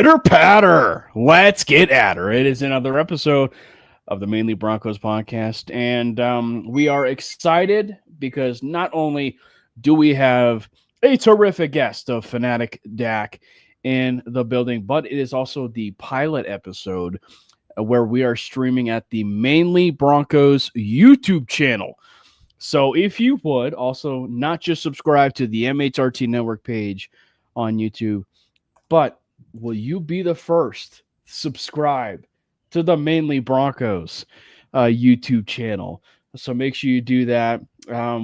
Pitter patter. Let's get at her. It is another episode of the Mainly Broncos podcast. And we are excited because not only do we have a terrific guest of Fanatic Dak in the building, but it is also the pilot episode where we are streaming at the Mainly Broncos YouTube channel. So if you would also not just subscribe to the MHRT Network page on YouTube, but will you be the first subscribe to the Mainly Broncos YouTube channel? So make sure you do that.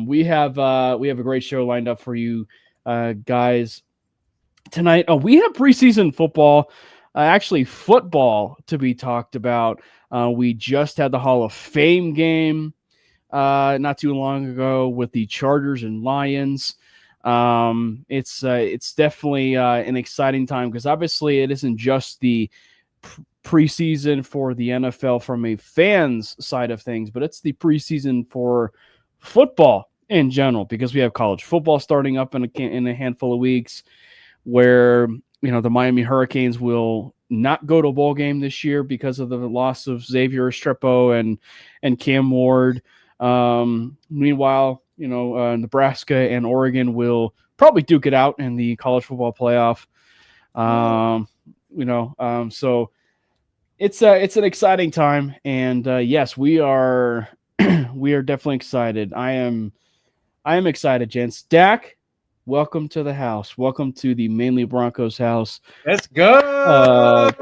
We have a great show lined up for you guys tonight. We have preseason football, actually football to be talked about. We just had the Hall of Fame game not too long ago with the Chargers and Lions. It's definitely an exciting time because obviously it isn't just the preseason for the NFL from a fan's side of things, but it's the preseason for football in general because we have college football starting up in a handful of weeks where, you know, the Miami Hurricanes will not go to a bowl game this year because of the loss of Xavier Restrepo and Cam Ward. Meanwhile, you know, Nebraska and Oregon will probably duke it out in the college football playoff. So it's an exciting time, and yes, we are definitely excited. I am excited, gents. Dak, welcome to the house. Welcome to the Mainly Broncos house. Let's go.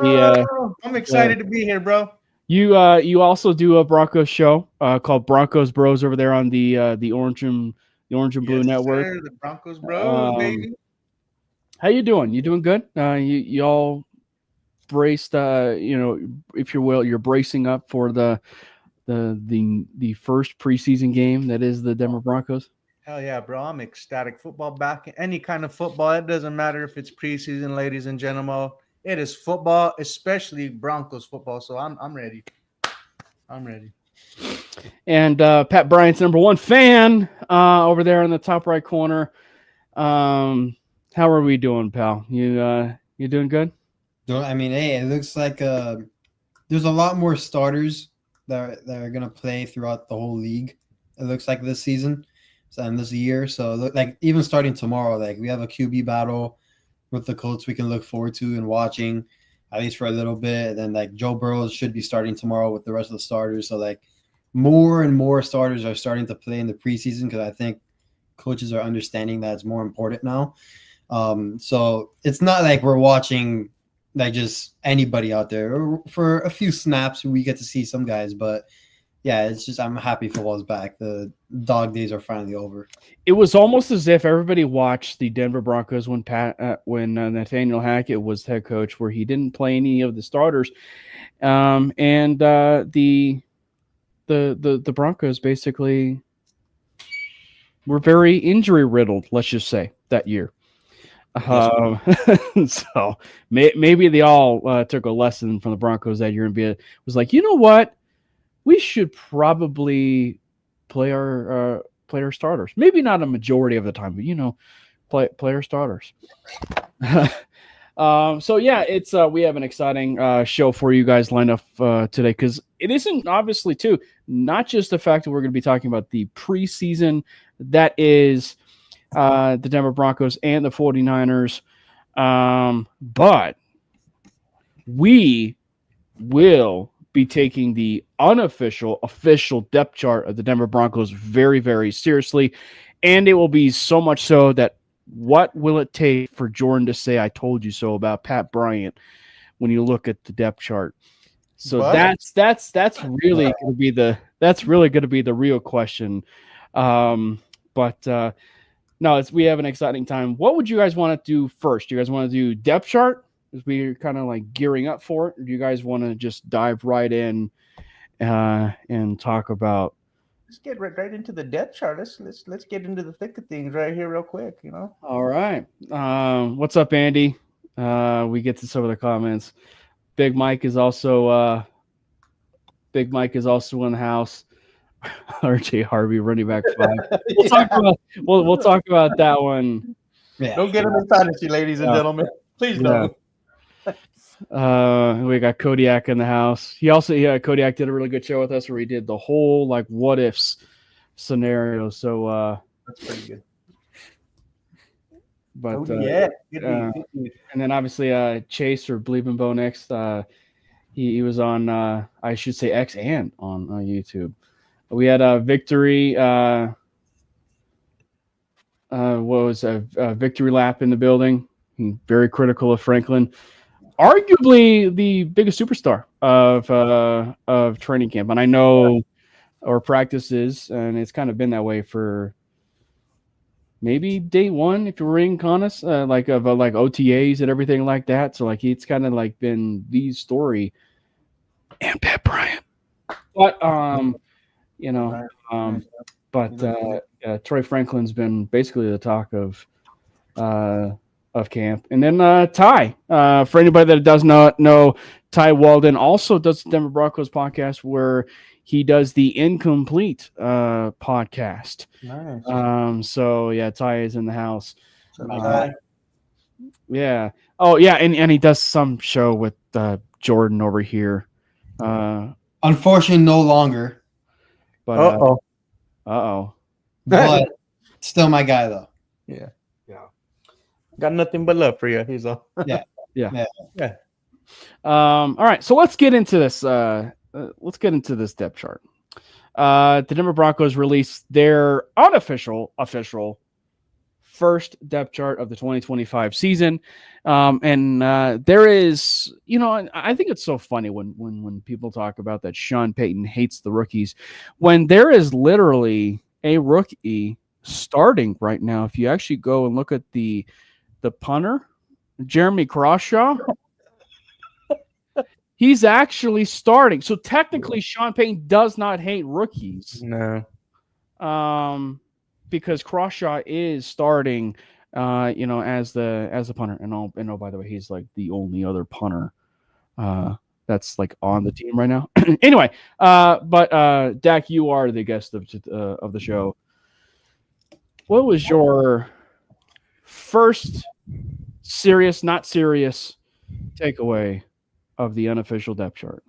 I'm excited to be here, bro. You also do a Broncos show called Broncos Bros over there on the Orange and Blue Network. Sir, the Broncos Bros, baby. How you doing? You doing good? You all braced? If you will, you're bracing up for the first preseason game that is the Denver Broncos. Hell yeah, bro! I'm ecstatic. Football back, any kind of football. It doesn't matter if it's preseason, ladies and gentlemen. It is football, especially Broncos football. So I'm ready. I'm ready. And Pat Bryant's number one fan over there in the top right corner. How are we doing, pal? You doing good? I mean, hey, it looks like there's a lot more starters that are gonna play throughout the whole league. It looks like this season and this year. So look, like even starting tomorrow, like we have a QB battle with the Colts we can look forward to and watching at least for a little bit. And then like Joe Burrow should be starting tomorrow with the rest of the starters. So like more and more starters are starting to play in the preseason because I think coaches are understanding that it's more important now. So it's not like we're watching like just anybody out there. For a few snaps we get to see some guys, but yeah, it's just I'm happy football's back. The dog days are finally over. It was almost as if everybody watched the Denver Broncos when Nathaniel Hackett was head coach, where he didn't play any of the starters, and the Broncos basically were very injury riddled. Let's just say that year. So maybe they all took a lesson from the Broncos that year and was like, you know what? We should probably play our starters. Maybe not a majority of the time, but play our starters. So yeah, it's we have an exciting show for you guys lined up today because it isn't obviously too not just the fact that we're going to be talking about the preseason that is the Denver Broncos and the 49ers, but we will be taking the official depth chart of the Denver Broncos very, very seriously. And it will be so much so that what will it take for Jordan to say, I told you so about Pat Bryant when you look at the depth chart? So that's really going to be the real question. No, we have an exciting time. What would you guys want to do first? Do you guys want to do depth chart? As we're kind of like gearing up for it, or do you guys want to just dive right in and talk about? Let's get right into the depth chart. Let's get into the thick of things right here, real quick. All right. What's up, Andy? We get to some of the comments. Big Mike is also in the house. RJ Harvey, running back 5. We'll talk about that one. Yeah. Don't get him in fantasy, ladies and gentlemen. Please don't. We got Kodiak in the house. Kodiak did a really good show with us where he did the whole like what ifs scenario. So That's pretty good. but Oh, yeah. Good and dude. then obviously Chase or Bleepin' Bo next. He was on I should say X and on YouTube. We had a victory. What was a victory lap in the building? Very critical of Franklin, arguably the biggest superstar of training camp, and I know or practices, and it's kind of been that way for maybe day one if you're being honest, like OTAs and everything like that. So like it's kind of like been the story and Pat Bryant, but you know, but Troy Franklin's been basically the talk of camp. And then Ty, for anybody that does not know, Ty Walden also does the Denver Broncos podcast where he does the Incomplete podcast. Nice. So yeah, Ty is in the house. Ty. Yeah. Oh yeah, and he does some show with Jordan over here. Unfortunately, no longer, But Uh-oh. but still my guy though. Yeah. Got nothing but love for you. He's all. Yeah. Yeah. All right, so let's get into this. Let's get into this depth chart. The Denver Broncos released their official first depth chart of the 2025 season, and there is, I think it's so funny when people talk about that Sean Payton hates the rookies, when there is literally a rookie starting right now. If you actually go and look at the punter, Jeremy Crawshaw. He's actually starting. So technically, Sean Payton does not hate rookies. No. Because Crawshaw is starting, as the punter. And by the way, he's like the only other punter that's like on the team right now. Anyway, but Dak, you are the guest of the show. What was your first not serious takeaway of the unofficial depth chart?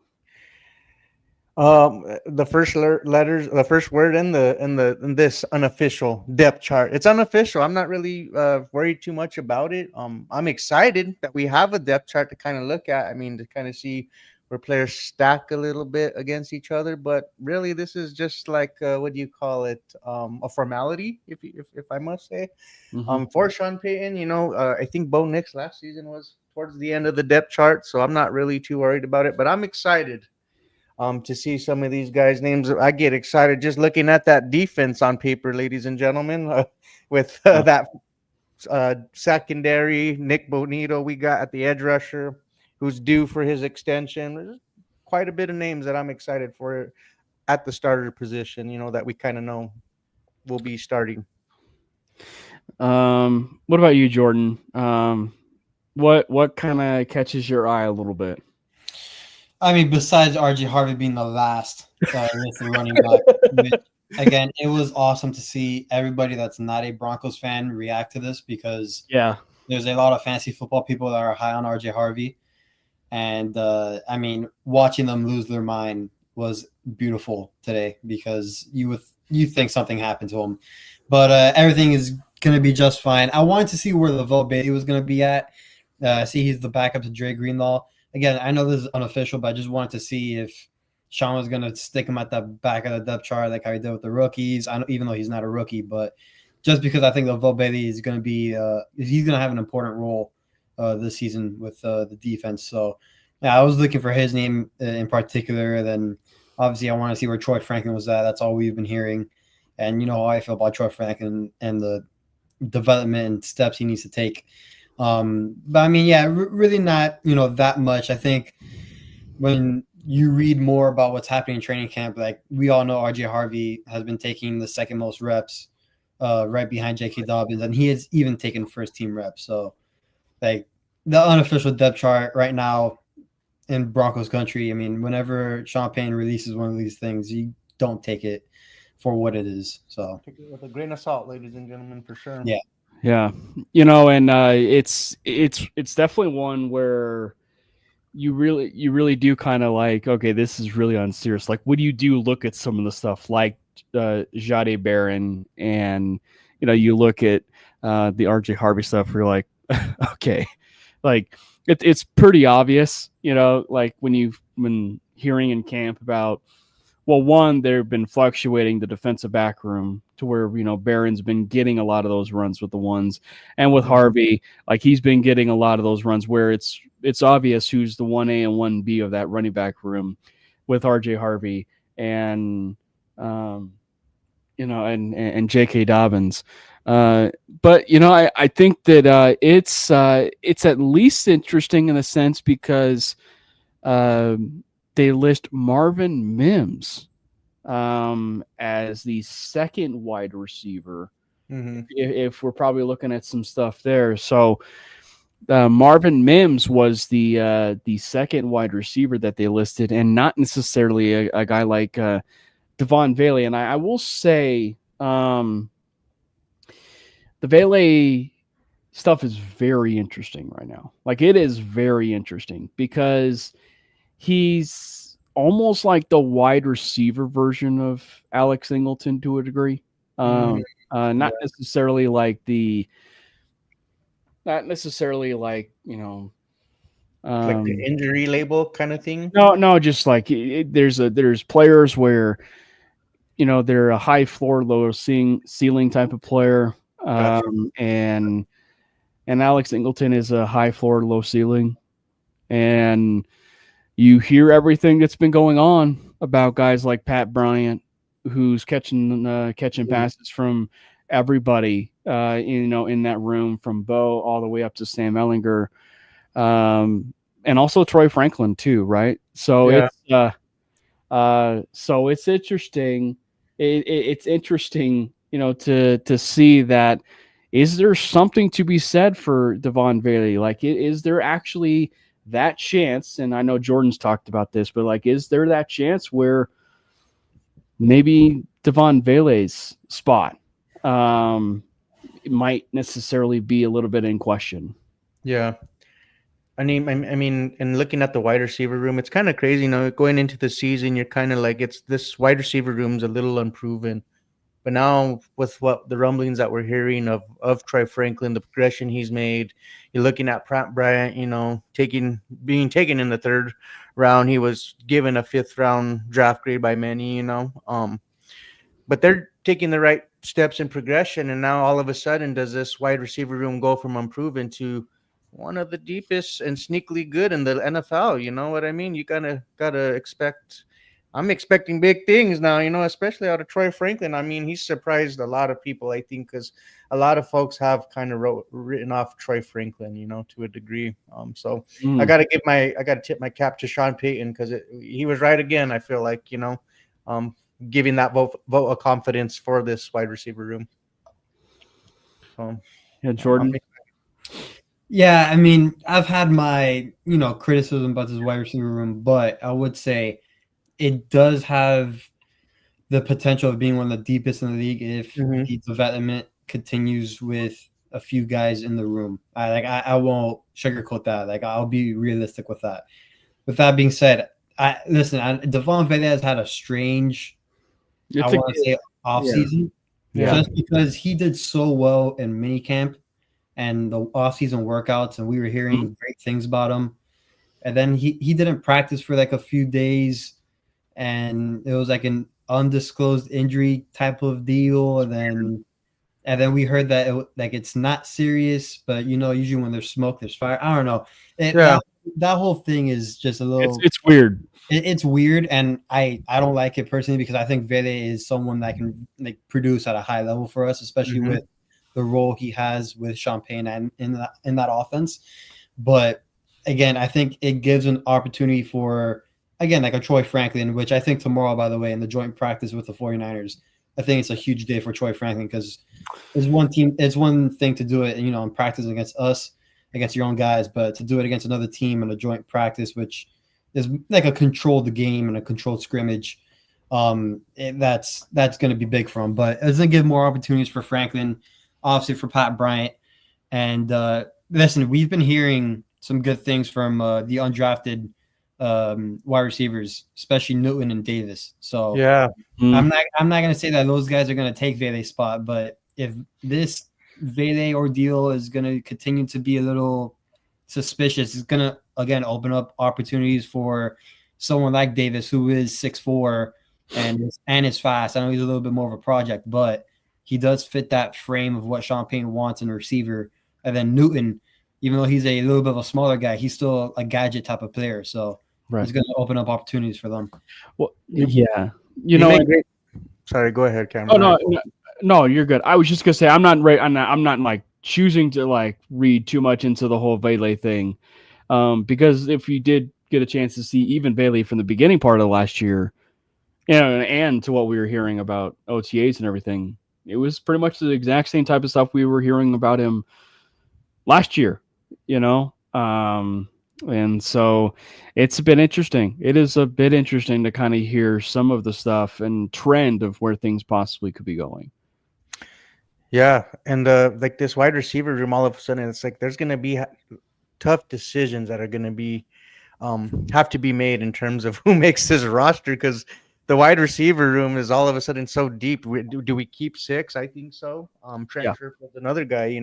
The first letters, the first word in this unofficial depth chart. It's unofficial. I'm not really worried too much about it. I'm excited that we have a depth chart to kind of look at. I mean, to kind of see where players stack a little bit against each other. But really, this is just like what do you call it? A formality, if I must say. For Sean Payton, I think Bo Nix last season was towards the end of the depth chart, so I'm not really too worried about it. But I'm excited to see some of these guys' names. I get excited just looking at that defense on paper, ladies and gentlemen, with that secondary Nick Bonito we got at the edge rusher, who's due for his extension. There's quite a bit of names that I'm excited for at the starter position, that we kind of know will be starting. What about you, Jordan? What kind of catches your eye a little bit? I mean, besides RJ Harvey being the last listed running back, again, it was awesome to see everybody that's not a Broncos fan react to this, because there's a lot of fantasy football people that are high on RJ Harvey, and I mean, watching them lose their mind was beautiful today, because you think something happened to him, but everything is going to be just fine. I wanted to see where LaVelle Bailey was going to be at. See, he's the backup to Dre Greenlaw. Again, I know this is unofficial, but I just wanted to see if Sean was going to stick him at the back of the depth chart like how he did with the rookies. I know, even though he's not a rookie, but just because I think LaVelle Bailey is going to be he's going to have an important role this season with the defense. So, yeah, I was looking for his name in particular. Then, obviously, I want to see where Troy Franklin was at. That's all we've been hearing. And you know how I feel about Troy Franklin and the development and steps he needs to take. But I mean, yeah, really not, that much. I think when you read more about what's happening in training camp, like we all know RJ Harvey has been taking the second most reps, right behind J.K. Dobbins, and he has even taken first team reps. So like the unofficial depth chart right now in Broncos country, I mean, whenever Sean Payton releases one of these things, you don't take it for what it is. So take it with a grain of salt, ladies and gentlemen, for sure. Yeah, and it's definitely one where you really do kind of like, okay, this is really unserious. Like, when you do look at some of the stuff like Jade Barron, and you look at the RJ Harvey stuff, where you're like, okay, like it's pretty obvious, like when hearing in camp about, well, one, they've been fluctuating the defensive back room to where, Barron's been getting a lot of those runs with the ones, and with Harvey, like he's been getting a lot of those runs where it's obvious who's the 1A and 1B of that running back room with RJ Harvey and, and J.K. Dobbins. But I think that it's at least interesting in a sense because they list Marvin Mims as the second wide receiver. If we're probably looking at some stuff there, so Marvin Mims was the second wide receiver that they listed, and not necessarily a guy like Devon Vele. And I will say, the Vele stuff is very interesting right now. Like, it is very interesting because he's almost like the wide receiver version of Alex Singleton to a degree. Not necessarily like like the injury label kind of thing. No, just like there's players where they're a high floor, low ceiling type of player, Gotcha. and Alex Singleton is a high floor, low ceiling, and you hear everything that's been going on about guys like Pat Bryant, who's catching passes from everybody, in that room, from Bo all the way up to Sam Ellinger, and also Troy Franklin too, right? So it's interesting. It's interesting, to see that. Is there something to be said for Devon Vele? Like, is there actually that chance? And I know Jordan's talked about this, but like, is there that chance where maybe Devon Vele's spot might necessarily be a little bit in question? Yeah. I mean, and looking at the wide receiver room, it's kind of crazy. Going into the season, you're kind of like, it's this wide receiver room's a little unproven. But now with what the rumblings that we're hearing of Troy Franklin, the progression he's made, you're looking at Pat Bryant, being taken in the third round. He was given a 5th round draft grade by many, but they're taking the right steps in progression. And now all of a sudden, does this wide receiver room go from unproven to one of the deepest and sneakily good in the NFL? You know what I mean? You kind of got to expect. I'm expecting big things now, especially out of Troy Franklin. I mean, he's surprised a lot of people, I think, because a lot of folks have kind of written off Troy Franklin, to a degree. I got to tip my cap to Sean Payton because he was right again. I feel like, giving that vote of confidence for this wide receiver room. Yeah, Jordan. Yeah, I mean, I've had my, criticism about this wide receiver room, but I would say it does have the potential of being one of the deepest in the league if the development continues with a few guys in the room. I won't sugarcoat that. Like, I'll be realistic with that. With that being said, Devon Vele has had a strange, off season, just because he did so well in minicamp and the off-season workouts, and we were hearing great things about him. And then he didn't practice for like a few days, and it was like an undisclosed injury type of deal. And then we heard that it's not serious, but usually when there's smoke, there's fire. I don't know. That whole thing is just a little. It's weird. It's weird, and I don't like it personally because I think Vele is someone that can produce at a high level for us, especially with the role he has with Sean Payton and in that offense. But again, I think it gives an opportunity for, again, like a Troy Franklin, which I think tomorrow, by the way, in the joint practice with the 49ers, I think it's a huge day for Troy Franklin because it's one thing to do it, in practice against us, against your own guys, but to do it against another team in a joint practice, which is like a controlled game and a controlled scrimmage, that's going to be big for him. But it's going to give more opportunities for Franklin, obviously for Pat Bryant. And listen, we've been hearing some good things from the undrafted wide receivers, especially Newton and Davis. So Yeah. I'm not gonna say that those guys are gonna take Vele's spot, but if this Vele ordeal is gonna continue to be a little suspicious, it's gonna again open up opportunities for someone like Davis, who is 6'4" and is fast. I know he's a little bit more of a project, but he does fit that frame of what Sean Payton wants in a receiver. And then Newton, even though he's a little bit of a smaller guy, he's still a gadget type of player. So Right. it's going to open up opportunities for them. Well, yeah. Sorry, go ahead, Oh Cameron. no, you're good. I was just gonna say I'm not like choosing to like read too much into the whole Vele thing, because if you did get a chance to see even Vele from the beginning part of last year, and to what we were hearing about OTAs and everything, it was pretty much the exact same type of stuff we were hearing about him last year, and so it's been interesting. It is a bit interesting to kind of hear some of the stuff and trend of where things possibly could be going. Yeah, and like this wide receiver room, all of a sudden, it's like there's gonna be tough decisions that are gonna be have to be made in terms of who makes this roster, because the wide receiver room is all of a sudden so deep. Do we keep 6? I think so. Trent Sherfield was another guy.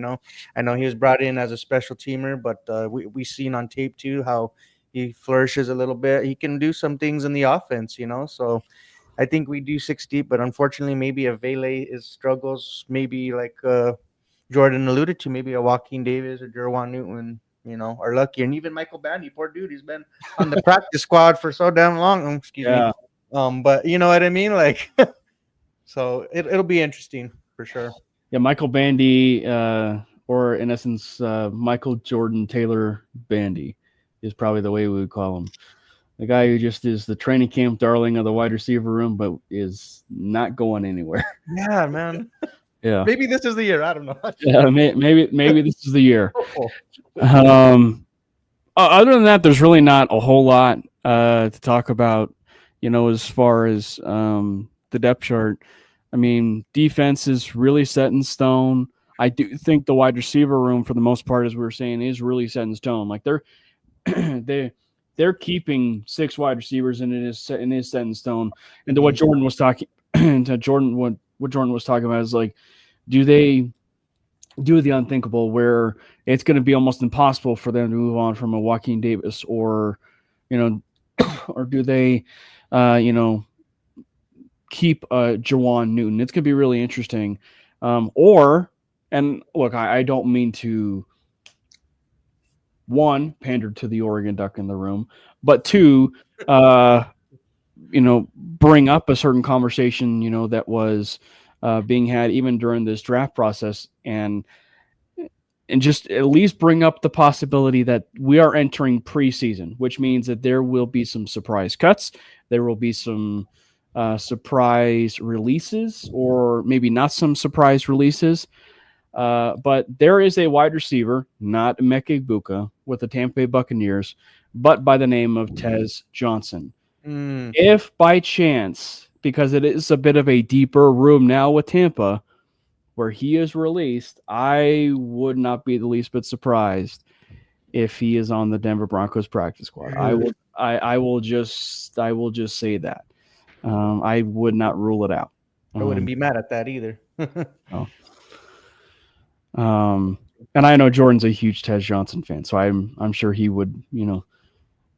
I know he was brought in as a special teamer, but we seen on tape too how he flourishes a little bit. He can do some things in the offense. So I think we do 6 deep, but unfortunately, maybe a Vele is struggles. Maybe like Jordan alluded to, maybe a Joaquin Davis or Jerwan Newton, are lucky. And even Michael Bandy, poor dude, he's been on the practice squad for so damn long. Excuse me. But you know what I mean? Like, so it'll be interesting for sure. Yeah, Michael Bandy, or in essence, Michael Jordan Taylor Bandy is probably the way we would call him. The guy who just is the training camp darling of the wide receiver room, but is not going anywhere. Yeah, man. Yeah. Maybe this is the year. I don't know. Yeah, maybe this is the year. Other than that, there's really not a whole lot to talk about, as far as the depth chart. I mean, defense is really set in stone. I do think the wide receiver room, for the most part, as we were saying, is really set in stone. Like they're keeping 6 wide receivers, and it is set in stone. And to what Jordan was talking, what Jordan was talking about is like, do they do the unthinkable where it's going to be almost impossible for them to move on from a Joaquin Davis, or or do they keep Jawan Newton? It's going to be really interesting. And look, I don't mean to, one, pander to the Oregon Duck in the room, but two, bring up a certain conversation, that was being had even during this draft process, and just at least bring up the possibility that we are entering preseason, which means that there will be some surprise cuts. There will be some surprise releases, or maybe not some surprise releases. But there is a wide receiver, not Emeka Egbuka, with the Tampa Bay Buccaneers, but by the name of Tez Johnson. If by chance, because it is a bit of a deeper room now with Tampa, where he is released, I would not be the least bit surprised if he is on the Denver Broncos practice squad. I will just say that. I would not rule it out. I wouldn't be mad at that either. No. And I know Jordan's a huge Tez Johnson fan, so I'm sure he would,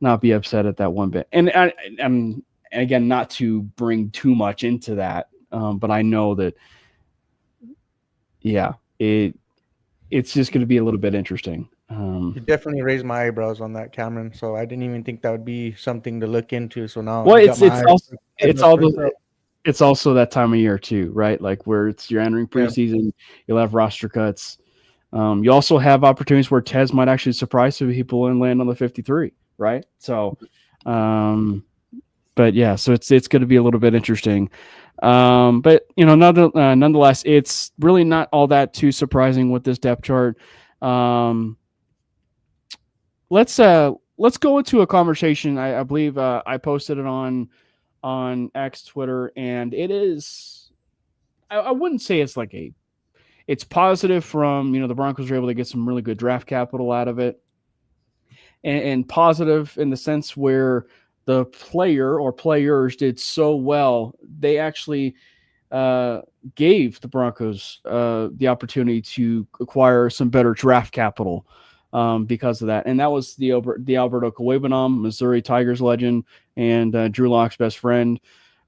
not be upset at that one bit. And again, not to bring too much into that, but I know that, yeah, it's just going to be a little bit interesting. You definitely raised my eyebrows on that, Cameron. So I didn't even think that would be something to look into. So now, well, it's also that time of year too, right? Like where you're entering preseason, you'll have roster cuts. You also have opportunities where Tez might actually surprise some people and land on the 53, right? So, but yeah, so it's going to be a little bit interesting. But nonetheless, it's really not all that too surprising with this depth chart. Let's go into a conversation. I believe I posted it on X, Twitter, and it is, I wouldn't say it's positive from, the Broncos were able to get some really good draft capital out of it. and positive in the sense where the player or players did so well, they actually gave the Broncos the opportunity to acquire some better draft capital because of that. And that was the Alberto Cuebanom, Missouri Tigers legend, and Drew Lock's best friend,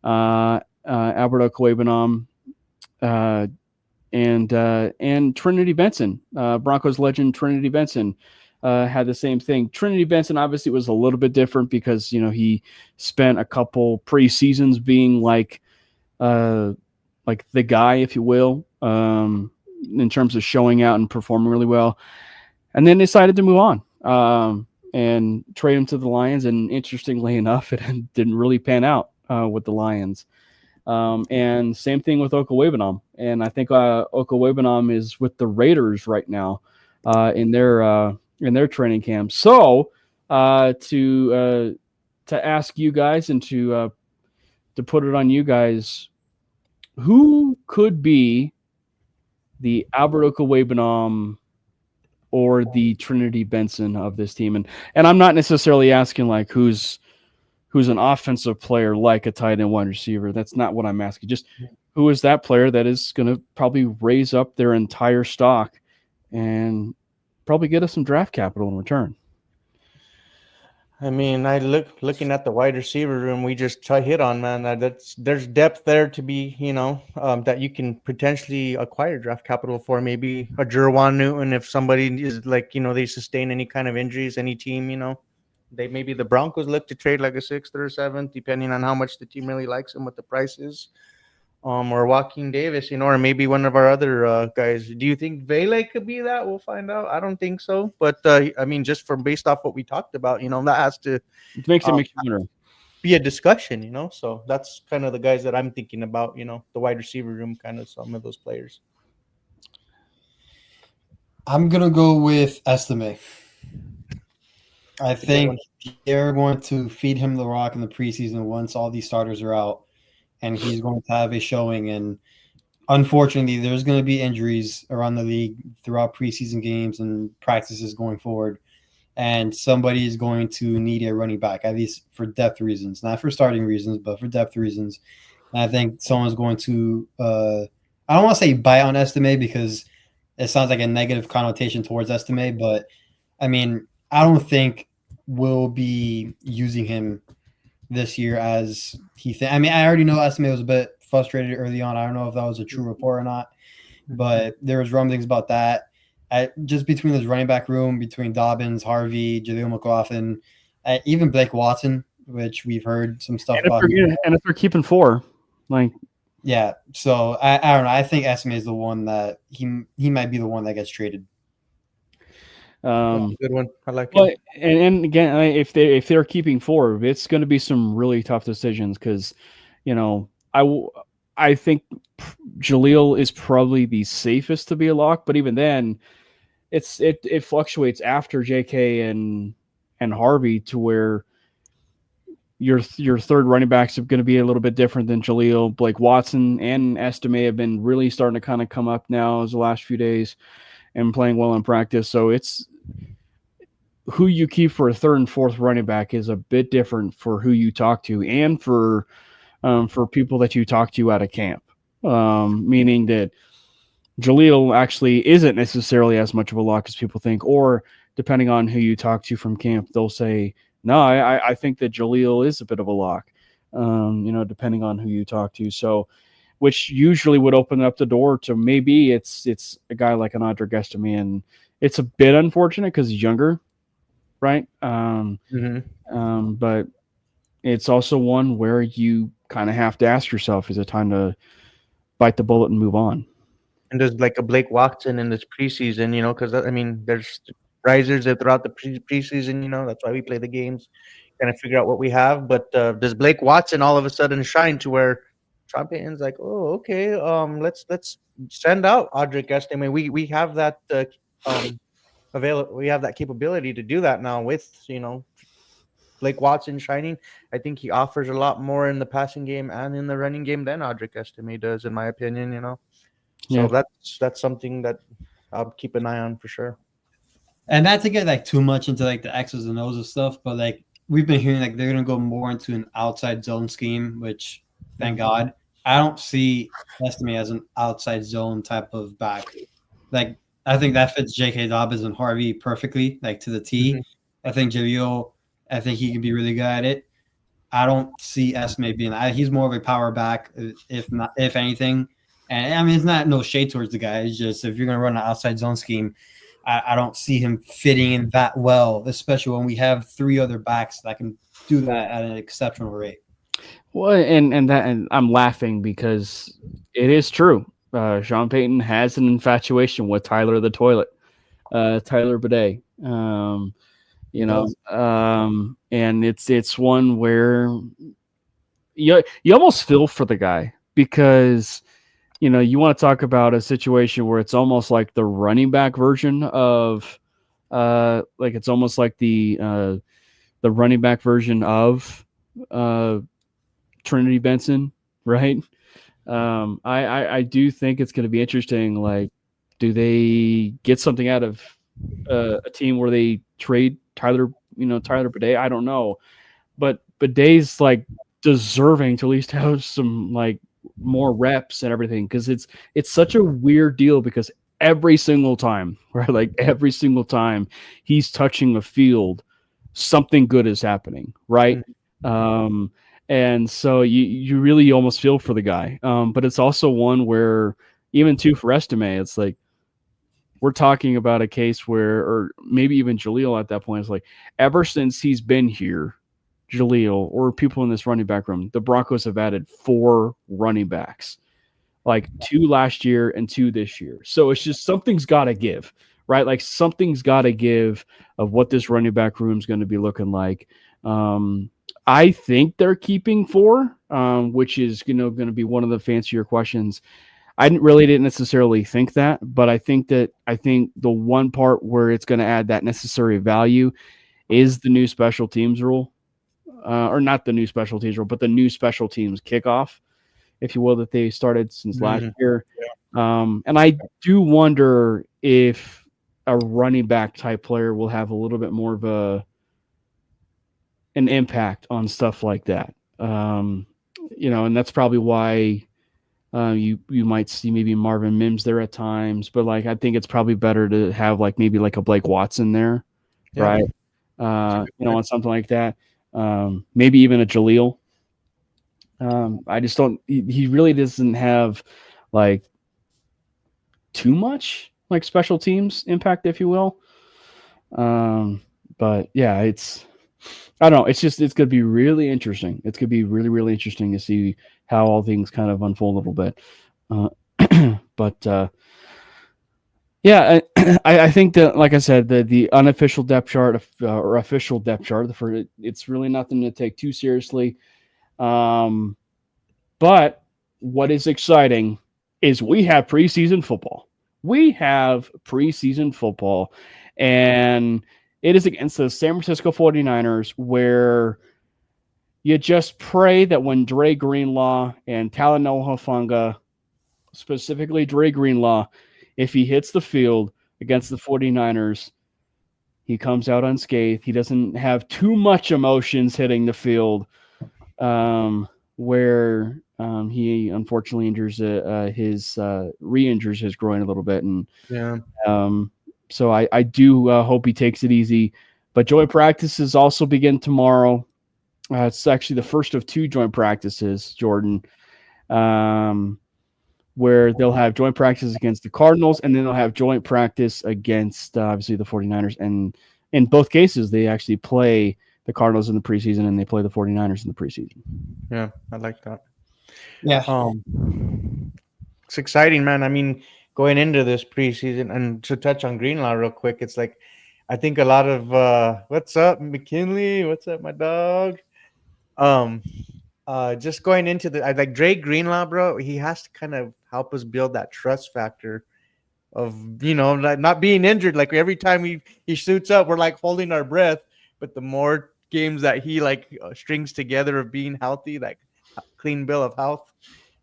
Alberto Cuebanom, and Trinity Benson, Broncos legend Trinity Benson. Had the same thing. Trinity Benson obviously was a little bit different because he spent a couple preseasons being like the guy, if you will, in terms of showing out and performing really well, and then decided to move on and trade him to the Lions. And interestingly enough, it didn't really pan out with the Lions. And same thing with Okowebanam. And I think Okowebanam is with the Raiders right now in their training camp. So to ask you guys and to put it on you guys, who could be the Albert Okowebanam or the Trinity Benson of this team? And I'm not necessarily asking like who's an offensive player like a tight end wide receiver. That's not what I'm asking. Just who is that player that is going to probably raise up their entire stock and probably get us some draft capital in return. I mean, looking at the wide receiver room, we just hit on, man. There's depth there to be, that you can potentially acquire draft capital for. Maybe a Jerwan Newton if somebody is like, they sustain any kind of injuries, any team, maybe the Broncos look to trade like a 6th or 7th, depending on how much the team really likes him, what the price is. Or Joaquin Davis, or maybe one of our other guys. Do you think Vele could be that? We'll find out. I don't think so. But, I mean, just based off what we talked about, that has to it makes you wonder. Be a discussion, So that's kind of the guys that I'm thinking about, the wide receiver room, kind of some of those players. I'm going to go with Estime. I think they're going to feed him the rock in the preseason once all these starters are out. And he's going to have a showing. And unfortunately, there's going to be injuries around the league throughout preseason games and practices going forward. And somebody is going to need a running back, at least for depth reasons, not for starting reasons, but for depth reasons. And I think someone's going to I don't want to say bite on Estime because it sounds like a negative connotation towards Estime. But, I mean, I don't think we'll be using him this year as I mean, I already know Estime was a bit frustrated early on. I don't know if that was a true report or not, but there was rumblings about that. Just between this running back room, between Dobbins, Harvey, Jaleel McLaughlin, even Blake Watson, which we've heard some stuff about. And if they're keeping 4, yeah. So I don't know. I think Estime is the one that he might be the one that gets traded. Good one. I like it. And again, if they're keeping 4, it's going to be some really tough decisions because, I think Jaleel is probably the safest to be a lock, but even then, it fluctuates after JK and Harvey to where your third running backs are going to be a little bit different than Jaleel. Blake Watson and Estime have been really starting to kind of come up now as the last few days and playing well in practice. So it's who you keep for a third and fourth running back is a bit different for who you talk to and for people that you talk to out of camp. Meaning that Jaleel actually isn't necessarily as much of a lock as people think, or depending on who you talk to from camp, they'll say, no, I think that Jaleel is a bit of a lock, depending on who you talk to. So, which usually would open up the door to maybe it's a guy like an Audric Estime, and it's a bit unfortunate because he's younger, right? But it's also one where you kind of have to ask yourself, is it time to bite the bullet and move on? And there's like a Blake Watson in this preseason, because I mean, there's risers throughout the preseason, that's why we play the games, kind of figure out what we have. But does Blake Watson all of a sudden shine to where Sean Payton's like, oh, okay, let's send out Audric Estime. We have that we have that capability to do that now with Blake Watson shining. I think he offers a lot more in the passing game and in the running game than Audric Estime does, in my opinion. So that's something that I'll keep an eye on for sure. And not to get like too much into like the X's and O's and stuff, but like we've been hearing like they're gonna go more into an outside zone scheme, which thank God. I don't see Estime as an outside zone type of back. Like I think that fits J.K. Dobbins and Harvey perfectly, like to the T. I think Jaleel, I think he can be really good at it. I don't see Esme being. He's more of a power back, if anything. And I mean, it's not no shade towards the guy. It's just if you're gonna run an outside zone scheme, I don't see him fitting in that well, especially when we have three other backs that can do that at an exceptional rate. Well, and I'm laughing because it is true. Sean Payton has an infatuation with Tyler the Toilet, Tyler Bidet. And it's one where you almost feel for the guy because you want to talk about a situation where it's almost like the running back version of it's almost like the running back version of Trinity Benson, right? I do think it's going to be interesting. Like, do they get something out of a team where they trade Tyler Bidet? I don't know, but Bidet's like deserving to at least have some like more reps and everything because it's such a weird deal because every single time, right, like every single time he's touching a field, something good is happening, right? And so you really almost feel for the guy. But it's also one where even too for Estime, it's like we're talking about a case where, or maybe even Jaleel at that point, is like ever since he's been here, Jaleel or people in this running back room, the Broncos have added 4 running backs, like 2 last year and 2 this year. So it's just something's got to give, right? Like something's got to give of what this running back room is going to be looking like. I think they're keeping 4, which is going to be one of the fancier questions. I didn't necessarily think that, but I think the one part where it's going to add that necessary value is the new special teams rule, or not the new special teams rule, but the new special teams kickoff, if you will, that they started since last year. And I do wonder if a running back type player will have a little bit more of an impact on stuff like that. And that's probably why you might see maybe Marvin Mims there at times, but like I think it's probably better to have like maybe like a Blake Watson there, right? On something like that. Maybe even a Jaleel. I just don't. He really doesn't have like too much like special teams impact, if you will. But yeah, I don't know. It's going to be really interesting. It's going to be really, really interesting to see how all things kind of unfold a little bit. But yeah, I think that, like I said, the unofficial depth chart or official depth chart, it's really nothing to take too seriously. But what is exciting is we have preseason football. And it is against the San Francisco 49ers, where you just pray that when Dre Greenlaw and Talanoa Hufanga, specifically Dre Greenlaw, if he hits the field against the 49ers, he comes out unscathed. He doesn't have too much emotions hitting the field, where he unfortunately re-injures his groin a little bit. And so I do hope he takes it easy. But joint practices also begin tomorrow. It's actually the first of 2 joint practices, Jordan, where they'll have joint practice against the Cardinals, and then they'll have joint practice against, obviously, the 49ers. And in both cases, they actually play the Cardinals in the preseason, and they play the 49ers in the preseason. Yeah, I like that. Yeah. It's exciting, man. I mean, going into this preseason, and to touch on Greenlaw real quick, it's like I think a lot of what's up, McKinley? What's up, my dog? Just going into like Dre Greenlaw, bro, he has to kind of help us build that trust factor of like not being injured. Like every time he suits up, we're like holding our breath. But the more games that he like strings together of being healthy, like clean bill of health,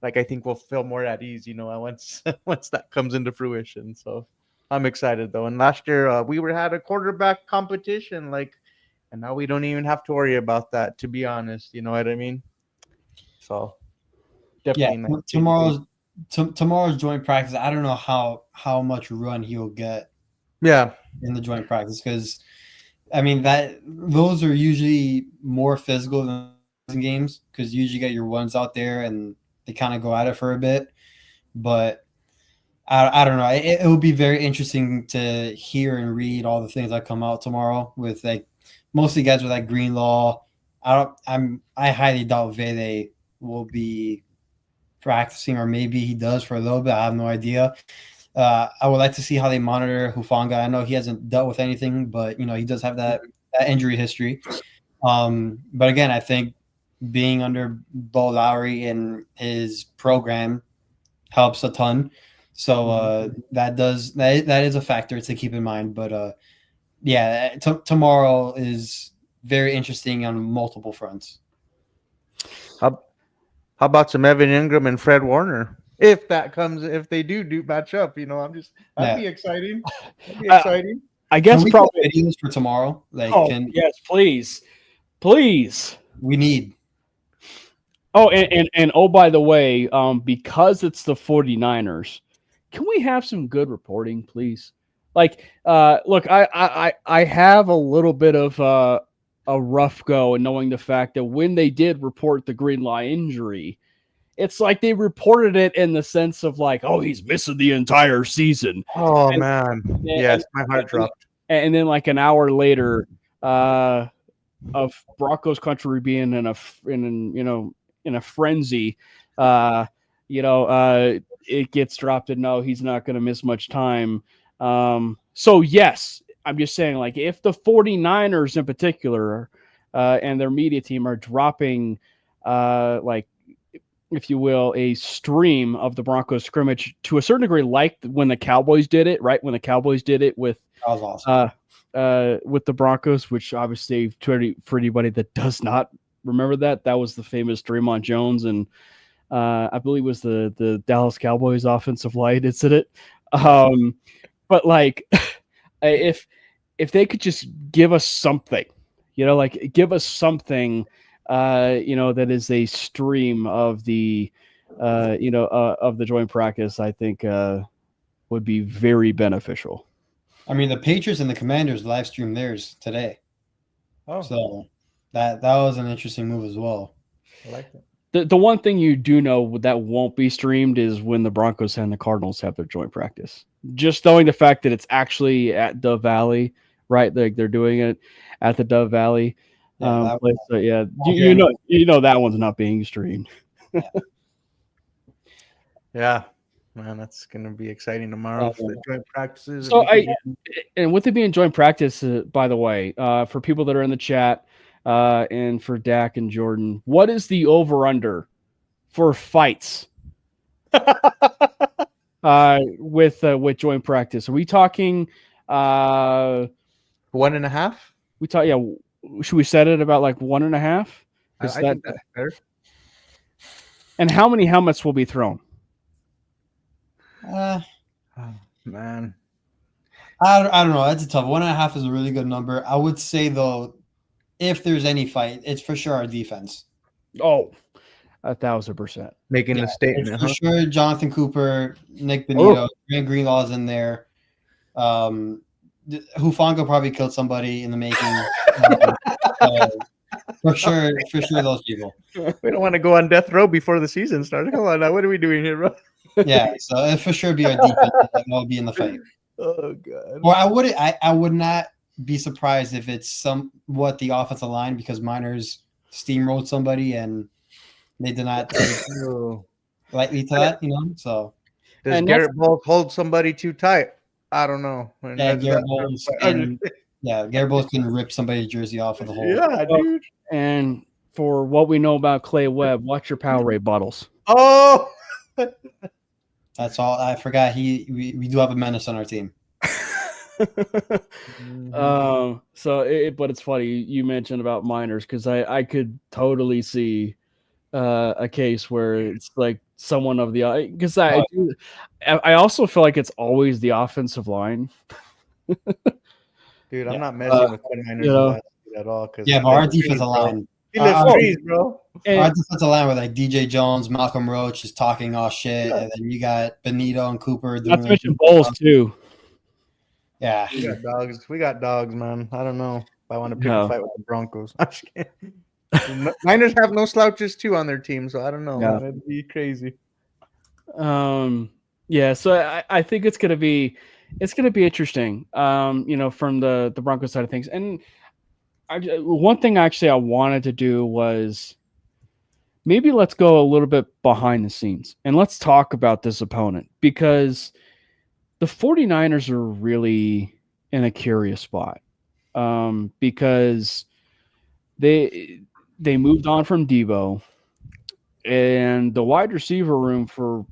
like I think we'll feel more at ease, once that comes into fruition. So I'm excited though. And last year we had a quarterback competition, and now we don't even have to worry about that. To be honest, you know what I mean. So Yeah, definitely nice. tomorrow's joint practice. I don't know how much run he'll get Yeah. in the joint practice because I mean that those are usually more physical than games because you usually get your ones out there and they kind of go at it for a bit. But I don't know. It will be very interesting to hear and read all the things that come out tomorrow with like mostly guys with like Greenlaw. I highly doubt Vele will be practicing, or maybe he does for a little bit. I have no idea. I would like to see how they monitor Hufanga. I know he hasn't dealt with anything, but he does have that injury history. But again, I think being under Bo Lowry and his program helps a ton. So that is a factor to keep in mind. But yeah, tomorrow is very interesting on multiple fronts. How about some Evan Ingram and Fred Warner? If they do match up, that'd be exciting. That'd be exciting. I guess probably videos for tomorrow. Yes, please. We need. Oh, and oh, by the way, because it's the 49ers, can we have some good reporting, please? Like, look, I have a little bit of a rough go in knowing the fact that when they did report the Greenlaw injury, it's like they reported it in the sense of like, oh, he's missing the entire season. Oh, man. Yes, my heart dropped. And then like an hour later, of Broncos country being in a frenzy, it gets dropped and no, he's not going to miss much time. So yes, I'm just saying, like, if the 49ers in particular and their media team are dropping like, if you will, a stream of the Broncos scrimmage to a certain degree, like when the Cowboys did it, right? When the Cowboys did it with the Broncos, which obviously for anybody that does not remember that was the famous Draymond Jones and I believe it was the Dallas Cowboys offensive line incident. But like, if they could just give us something, that is a stream of the, of the joint practice, I think would be very beneficial. I mean, the Patriots and the Commanders live stream theirs today. Oh, so that was an interesting move as well. I like it. The one thing you do know that won't be streamed is when the Broncos and the Cardinals have their joint practice. Just knowing the fact that it's actually at Dove Valley, right? Like they're doing it at the Dove Valley. Place. So yeah, you know that one's not being streamed. Yeah, man, that's gonna be exciting tomorrow for the joint practices. So and with it being joint practice, by the way, for people that are in the chat, and for Dak and Jordan, what is the over/under for fights with joint practice? Are we talking 1.5? We talk, yeah. Should we set it about like 1.5? I think that's fair. And how many helmets will be thrown? Oh, man, I don't know. That's a tough. 1.5 is a really good number. I would say though, if there's any fight, it's for sure our defense. Oh, 1,000%. Making a statement. For sure, Jonathan Cooper, Nick Benito, Grant Greenlaw's in there. Hufanga probably killed somebody in the making. For sure, those people. We don't want to go on death row before the season starts. Come on now, what are we doing here, bro? Yeah, so it for sure be our defense that will be in the fight. Oh god. Well, I would not be surprised if it's somewhat the offensive line because Miners steamrolled somebody and they did not take lightly to that, So does Garrett Bowles hold somebody too tight? I don't know. Garrett Bowles can rip somebody's jersey off of the hole. Yeah, dude. And for what we know about Clay Webb, watch your Powerade bottles. Oh, that's all. I forgot we do have a menace on our team. But it's funny you mentioned about Miners because I could totally see a case where it's like someone of the because I also feel like it's always the offensive line. Dude, I'm not messing with the Niners you know, last year at all. Cause Yeah, but our defensive line. He lives trees, bro. Our defensive line with like DJ Jones, Malcolm Roach is talking all shit, and then you got Benito and Cooper doing. Not to mention Bowles too. Yeah, we got dogs. We got dogs, man. I don't know if I want to pick a fight with the Broncos. Niners have no slouches too on their team, so I don't know. Man. It'd be crazy. Yeah. So I think it's gonna be interesting. You know, from the Broncos side of things, and one thing actually I wanted to do was maybe let's go a little bit behind the scenes and let's talk about this opponent, because the 49ers are really in a curious spot, because they moved on from Debo, and the wide receiver room for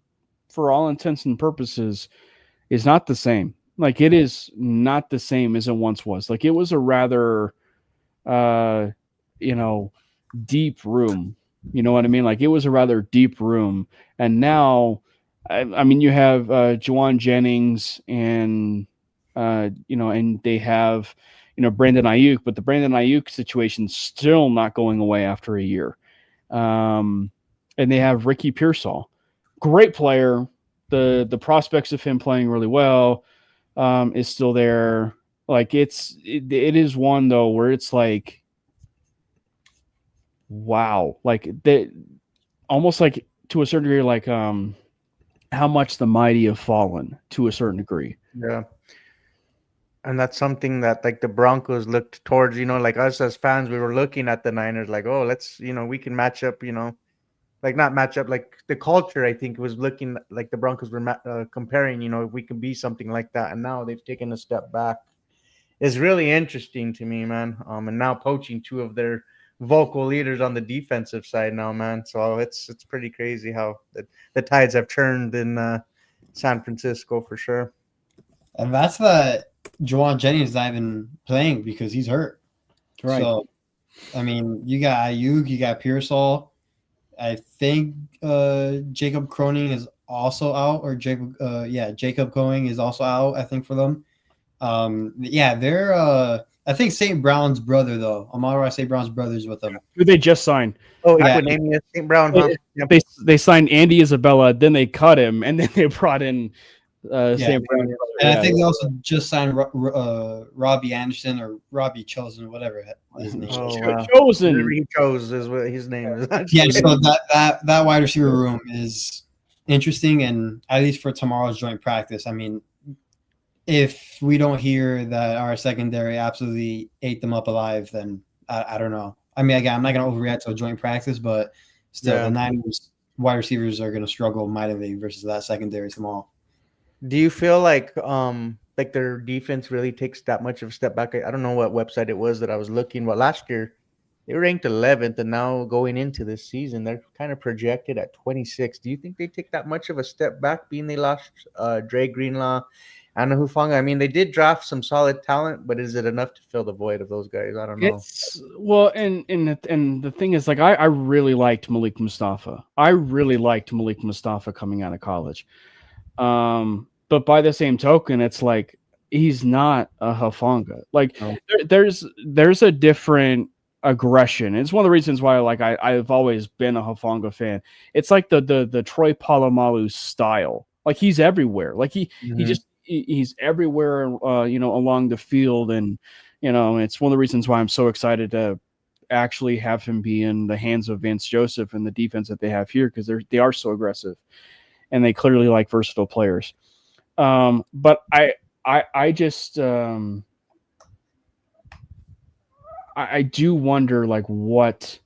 all intents and purposes is not the same. Like, it is not the same as it once was. Like, it was a rather deep room. You know what I mean? Like, it was a rather deep room. And now, I mean, you have Juwan Jennings and, and they have, Brandon Ayuk, but the Brandon Ayuk situation's still not going away after a year. And they have Ricky Pearsall. Great player. The prospects of him playing really well is still there. Like, it is one, though, where it's like, wow, like almost like to a certain degree, like how much the mighty have fallen to a certain degree. Yeah. And that's something that like the Broncos looked towards, like us as fans, we were looking at the Niners like, oh, let's, we can match up, like not match up, like the culture, I think was looking like the Broncos were comparing, if we can be something like that. And now they've taken a step back. It's really interesting to me, man. And now poaching two of their vocal leaders on the defensive side now, man. So it's pretty crazy how the tides have turned in San Francisco for sure. And that's that Juwan Jennings not even playing because he's hurt. Right. So, I mean, you got Ayuk, you got Pearsall. I think Jacob Cronin is also out, or Jacob Going is also out, I think, for them. They're I think St. Brown's brother, though. Amara St. Brown's brother's with them. Who they just signed? Oh, yeah. Name is St. Brown, huh? They signed Andy Isabella, then they cut him, and then they brought in St. Brown. And I think they also just signed Robbie Anderson or Robbie Chosen, whatever his name is. Wow. Chosen. He chose is what his name is. Yeah, so that wide receiver room is interesting, and at least for tomorrow's joint practice, I mean, if we don't hear that our secondary absolutely ate them up alive, then I don't know. I mean, again, I'm not going to overreact to a joint practice, but still, the Niners wide receivers are going to struggle mightily versus that secondary tomorrow. Do you feel like their defense really takes that much of a step back? I don't know what website it was that I was looking, but last year they were ranked 11th, and now going into this season, they're kind of projected at 26th. Do you think they take that much of a step back, being they lost Dre Greenlaw, Anna Hufanga? I mean, they did draft some solid talent, but is it enough to fill the void of those guys? I don't know. And the thing is, like, I really liked Malik Mustafa. Coming out of college. But by the same token, it's like he's not a Hufanga. Like, there's a different aggression. It's one of the reasons why, like, I've always been a Hufanga fan. It's like the Troy Polamalu style. Like, he's everywhere. Like he's everywhere, along the field. And, it's one of the reasons why I'm so excited to actually have him be in the hands of Vance Joseph and the defense that they have here, because they are so aggressive and they clearly like versatile players. But I just I do wonder, like, what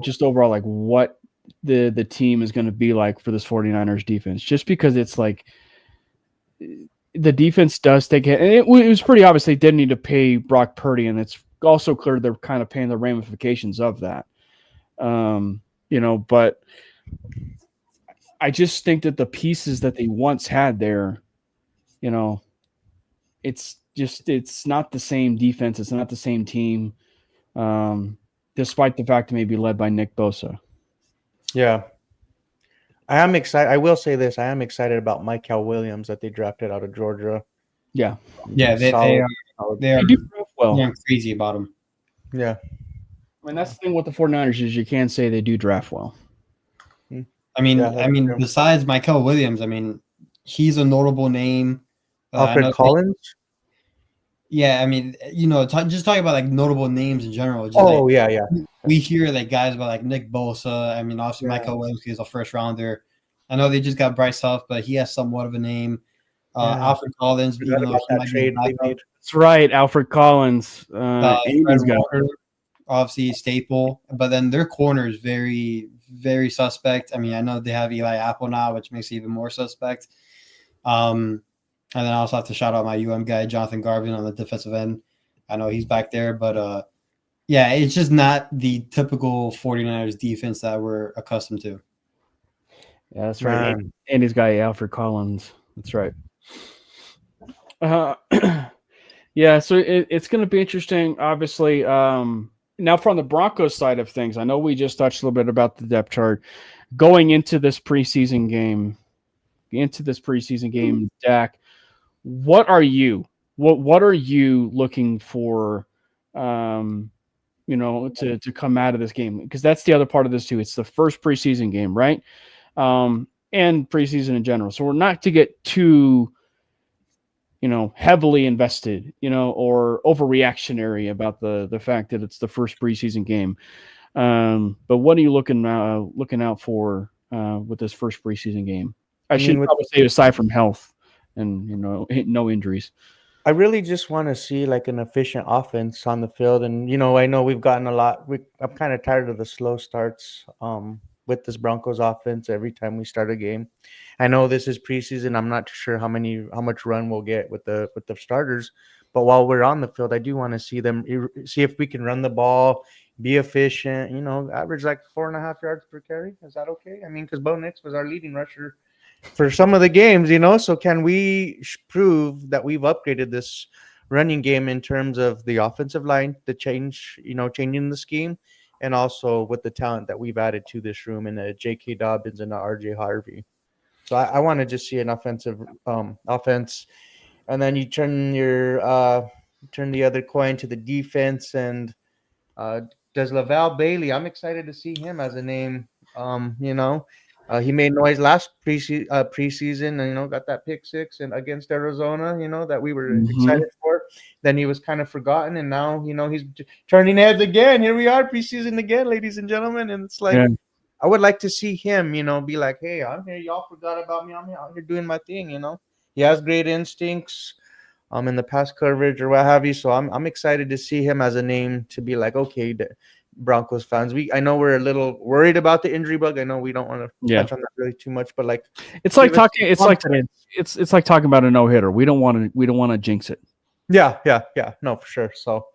just overall, like, what the team is going to be like for this 49ers defense, just because it's like the defense does take it. And it was pretty obvious they didn't need to pay Brock Purdy, and it's also clear they're kind of paying the ramifications of that. But I just think that the pieces that they once had there, it's not the same defense. It's not the same team, despite the fact it may be led by Nick Bosa. Yeah. I am excited. I will say this: I am excited about Michael Williams that they drafted out of Georgia. Yeah, Yeah, they Solid. are they are they do draft well. going crazy about him. Yeah. I mean, that's the thing with the 49ers is you can't say they do draft well. Yeah, that's true. Besides Michael Williams, I mean, he's a notable name. I know Alfred Collins. yeah, I mean, just talking about like notable names in general. Just Oh like yeah. we hear like guys about like Nick Bosa. I mean, obviously Yeah. Michael Williams is a first rounder. I know they just got Bryce Huff, but he has somewhat of a name. Yeah. Alfred Collins, Forgot even though about he that might be a trade they backup. made. That's right, Alfred Collins. Fred Andy's got Walker, obviously staple, but then their corner is very, very suspect. I mean, I know they have Eli Apple now, which makes it even more suspect. And then I also have to shout out my guy, Jonathan Garvin, on the defensive end. I know he's back there, but yeah, it's just not the typical 49ers defense that we're accustomed to. Yeah, that's right. Man. Andy's guy, Alfred Collins. That's right. Yeah, so it's going to be interesting. Obviously, now from the Broncos side of things, I know we just touched a little bit about the depth chart going into this preseason game. Dak, what are you looking for? To come out of this game, because that's the other part of this too. It's the first preseason game, right? And preseason in general. So we're not to get too heavily invested, or overreactionary about the fact that it's the first preseason game. But what are you looking out for with this first preseason game? I should probably say aside from health and no injuries. I really just want to see like an efficient offense on the field, and I know we've gotten a lot. I'm kind of tired of the slow starts with this Broncos offense every time we start a game. I know this is preseason. I'm not sure how much run we'll get with the starters, but while we're on the field, I do want to see if we can run the ball, be efficient. Average like 4.5 yards per carry. Is that okay? I mean, because Bo Nix was our leading rusher for some of the games, so can we prove that we've upgraded this running game in terms of the offensive line, the changing the scheme, and also with the talent that we've added to this room in J.K. Dobbins and RJ Harvey. So I want to just see an offensive offense, and then you turn the other coin to the defense, and does Laval Bailey? I'm excited to see him as a name. He made noise last preseason, and got that pick six and against Arizona, that we were excited for. Then he was kind of forgotten, and now he's turning heads again. Here we are, preseason again, ladies and gentlemen, and it's like I would like to see him, be like, hey, I'm here. Y'all forgot about me. I'm here out here doing my thing. He has great instincts, in the pass coverage or what have you. So I'm excited to see him as a name to be like, okay, Broncos fans. I know we're a little worried about the injury bug. I know we don't want to touch on that really too much, but like it's like talking about a no-hitter. We don't want to jinx it. Yeah. No, for sure. So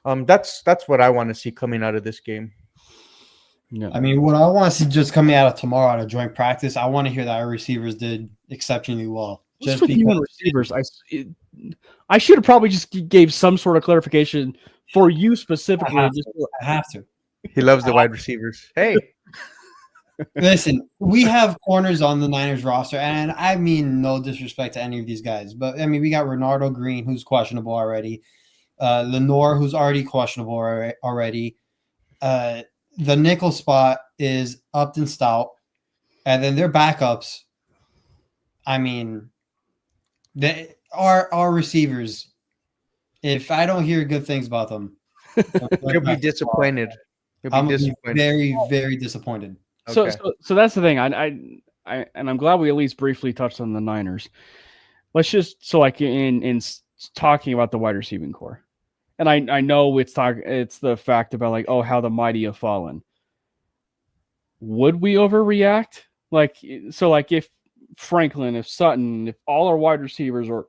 that's what I want to see coming out of this game. Yeah. I mean, what I want to see just coming out of tomorrow out of joint practice, I want to hear that our receivers did exceptionally well. Just with you and receivers, I should have probably just gave some sort of clarification for you specifically. I have to. He loves the wide receivers. Hey, listen, we have corners on the Niners roster, and I mean no disrespect to any of these guys, but I mean we got Renardo Green, who's questionable already, Lenore, who's already questionable already. The nickel spot is Upton Stout, and then their backups. I mean, our receivers. If I don't hear good things about them, you'll be disappointed. I'm very, very disappointed. Okay. So that's the thing. And I'm glad we at least briefly touched on the Niners. Let's just in talking about the wide receiving core, and I know it's the fact about like how the mighty have fallen. Would we overreact? If Franklin, if Sutton, if all our wide receivers or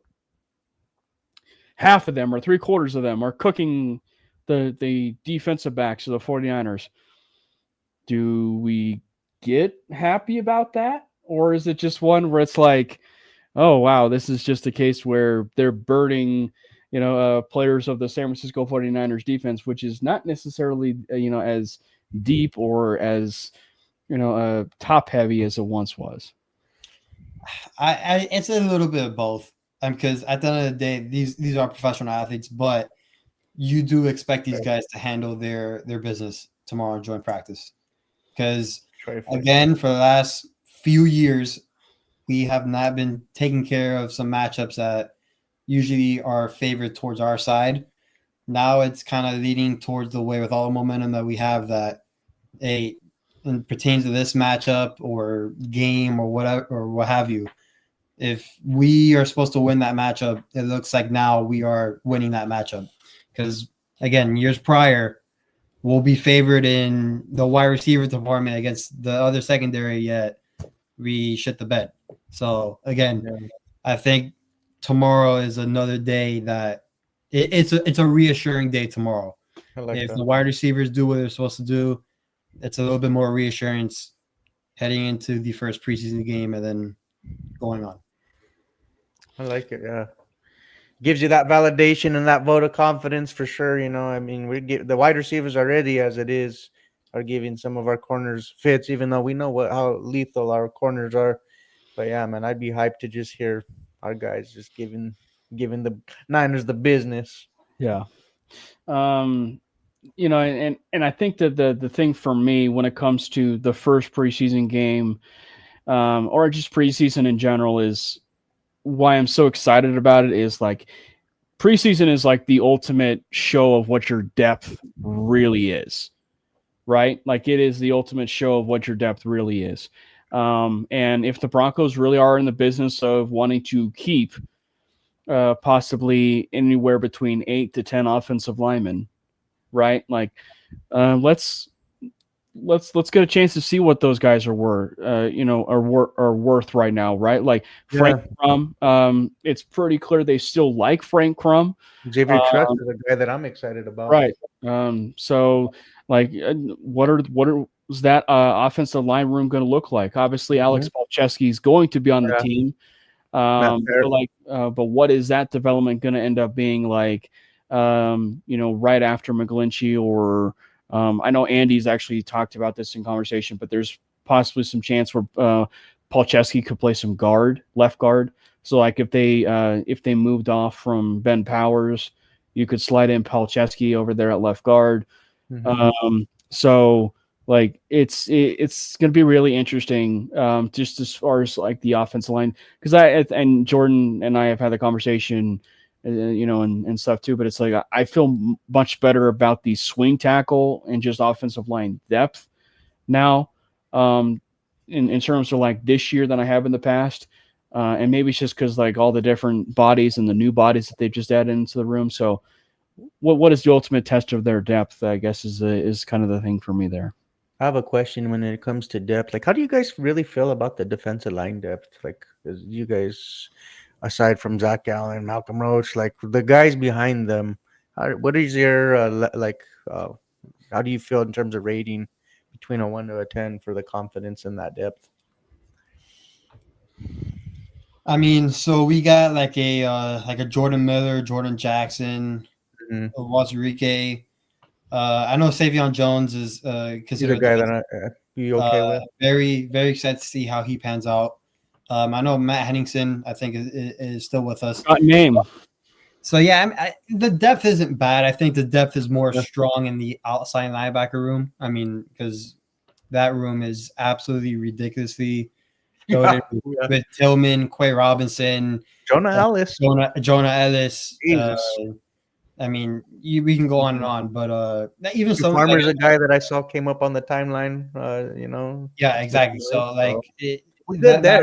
half of them or 3/4 of them are cooking the defensive backs of the 49ers, do we get happy about that? Or is it just one where it's like, oh, wow, this is just a case where they're burning, players of the San Francisco 49ers defense, which is not necessarily, as deep or as top heavy as it once was? It's a little bit of both. Because at the end of the day, these are professional athletes, but you do expect these guys to handle their business tomorrow during practice. Because again, for the last few years, we have not been taking care of some matchups that usually are favored towards our side. Now it's kind of leading towards the way with all the momentum that we have that and pertains to this matchup or game or whatever or what have you. If we are supposed to win that matchup, it looks like now we are winning that matchup. Because again, years prior, we'll be favored in the wide receiver department against the other secondary, yet we shit the bed. So again, I think tomorrow is another day that it's a reassuring day tomorrow. If the wide receivers do what they're supposed to do, it's a little bit more reassurance heading into the first preseason game and then going on. I like it. Yeah. Gives you that validation and that vote of confidence for sure. I mean, the wide receivers already as it is are giving some of our corners fits, even though we know how lethal our corners are. But yeah, man, I'd be hyped to just hear our guys just giving the Niners the business. Yeah. And I think that the thing for me when it comes to the first preseason game, or just preseason in general, is why I'm so excited about it is like preseason is like the ultimate show of what your depth really is, right? Like it is the ultimate show of what your depth really is. And if the Broncos really are in the business of wanting to keep possibly anywhere between 8 to 10 offensive linemen, right? Like let's get a chance to see what those guys are worth, are worth right now, right? Like Frank Crum, it's pretty clear they still like Frank Crum. Xavier Truss is a guy that I'm excited about, right? So like, was that offensive line room going to look like? Obviously, Alex Palczewski is going to be on the team, but what is that development going to end up being like? Right after McGlinchey or. I know Andy's actually talked about this in conversation, but there's possibly some chance where Palczewski could play some left guard. So like if they moved off from Ben Powers, you could slide in Palczewski over there at left guard. So like it's going to be really interesting, just as far as like the offensive line, because and Jordan and I have had the conversation. And stuff too, but it's like I feel much better about the swing tackle and just offensive line depth now, in terms of like this year than I have in the past, and maybe it's just because like all the different bodies and the new bodies that they've just added into the room. So, what is the ultimate test of their depth? I guess is kind of the thing for me there. I have a question when it comes to depth. Like, how do you guys really feel about the defensive line depth? Like, you guys. Aside from Zach Allen, Malcolm Roach, like the guys behind them, what is your how do you feel in terms of rating between a 1 to a 10 for the confidence in that depth? I mean, so we got like a Jordan Miller, Jordan Jackson, Wazirike. I know Savion Jones is considered a guy that I'd be okay with. Very, very excited to see how he pans out. I know Matt Henningsen, I think, is still with us. Got name. So, yeah, the depth isn't bad. I think the depth is more strong in the outside linebacker room. I mean, because that room is absolutely ridiculously loaded with Tillman, Quay Robinson, Jonah Ellis. Jonah Ellis. I mean, we can go on and on, but even some Farmer's a guy that I saw came up on the timeline. Yeah, exactly. So, like, that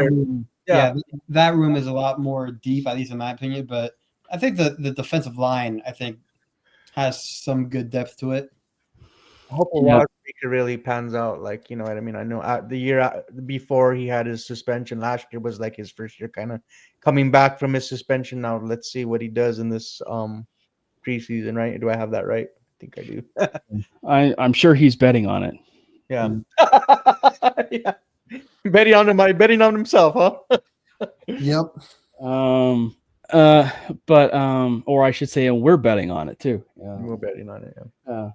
room is a lot more deep, at least in my opinion. But I think the defensive line, has some good depth to it. I hope Wazirike really pans out. Like, you know what I mean? I know the year before he had his suspension last year was like his first year kind of coming back from his suspension. Now let's see what he does in this preseason, right? Do I have that right? I think I do. I'm sure he's betting on it. Yeah. Yeah. Betting on himself, huh? Yep. Or I should say, we're betting on it too. Yeah. We're betting on it. Yeah.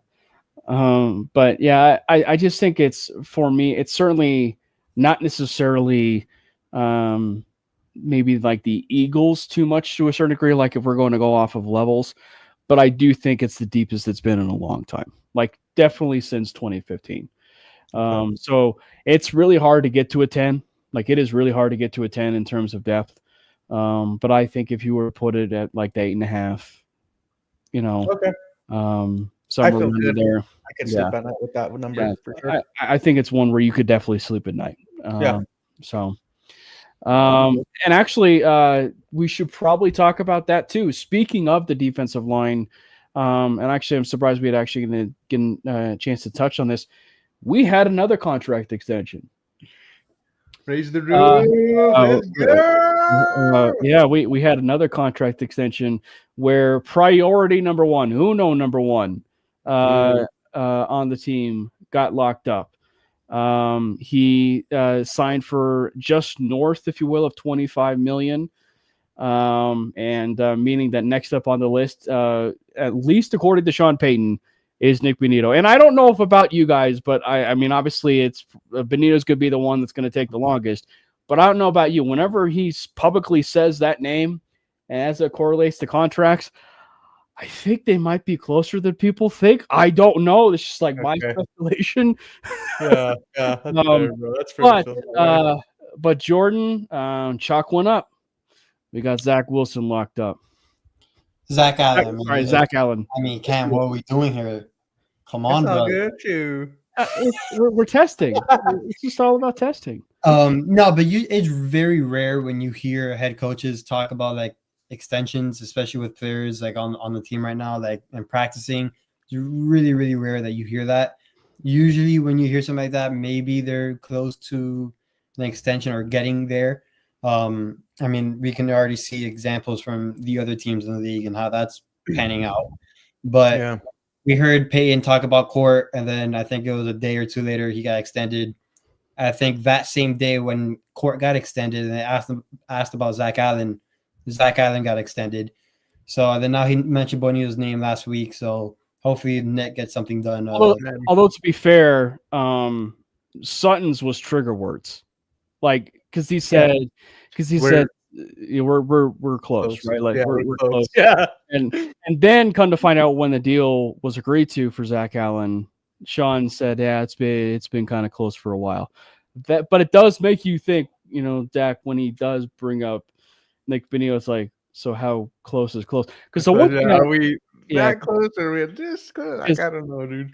But yeah, I just think it's, for me, it's certainly not necessarily maybe like the Eagles too much to a certain degree, like if we're going to go off of levels, but I do think it's the deepest it's been in a long time, like definitely since 2015. So it's really hard to get to a 10. Like it is really hard to get to a 10 in terms of depth. But I think if you were to put it at like the 8.5, Okay. Somewhere feel under good. there. I can sleep at night with that number Yeah, for sure. I think it's one where you could definitely sleep at night. Yeah. So, and actually, we should probably talk about that too. Speaking of the defensive line, and actually, I'm surprised we had actually going to get a chance to touch on this. We had another contract extension. Raise the roof. Let's go. Yeah, we had another contract extension where priority number one, Uno number one, on the team got locked up. He signed for just north, if you will, of $25 million. And meaning that next up on the list, at least according to Sean Payton, is Nick Bonito. And I don't know if about you guys, but I mean, obviously it's Bonito's going to be the one that's going to take the longest. But I don't know about you. Whenever he publicly says that name, and as it correlates to contracts, I think they might be closer than people think. I don't know. It's just like my speculation. Yeah, that's fair, bro. That's fair. But Jordan, chalk one up. We got Zach Wilson locked up. Zach Allen. Zach Allen. I mean, Cam, what are we doing here? Come on, bro. brother. Good too. We're testing. It's just all about testing. No, but it's very rare when you hear head coaches talk about like extensions, especially with players like on the team right now, like and practicing. It's really, really rare that you hear that. Usually when you hear something like that, maybe they're close to an extension or getting there. I mean, we can already see examples from the other teams in the league and how that's panning out. But we heard Peyton talk about Court, and then I think it was a day or two later he got extended. I think that same day when Court got extended and they asked about Zach Allen got extended. So then now he mentioned Bonito's name last week. So hopefully Nick gets something done. Although to be fair, Sutton's was trigger words, like because he said we're close, right? Like we're close. Yeah. And then come to find out when the deal was agreed to for Zach Allen, Sean said, yeah, it's been kind of close for a while. But it does make you think, Dak, when he does bring up Nick Bonito, it's like, so how close is close? Because so what are we that close or we're this close? I don't know, dude.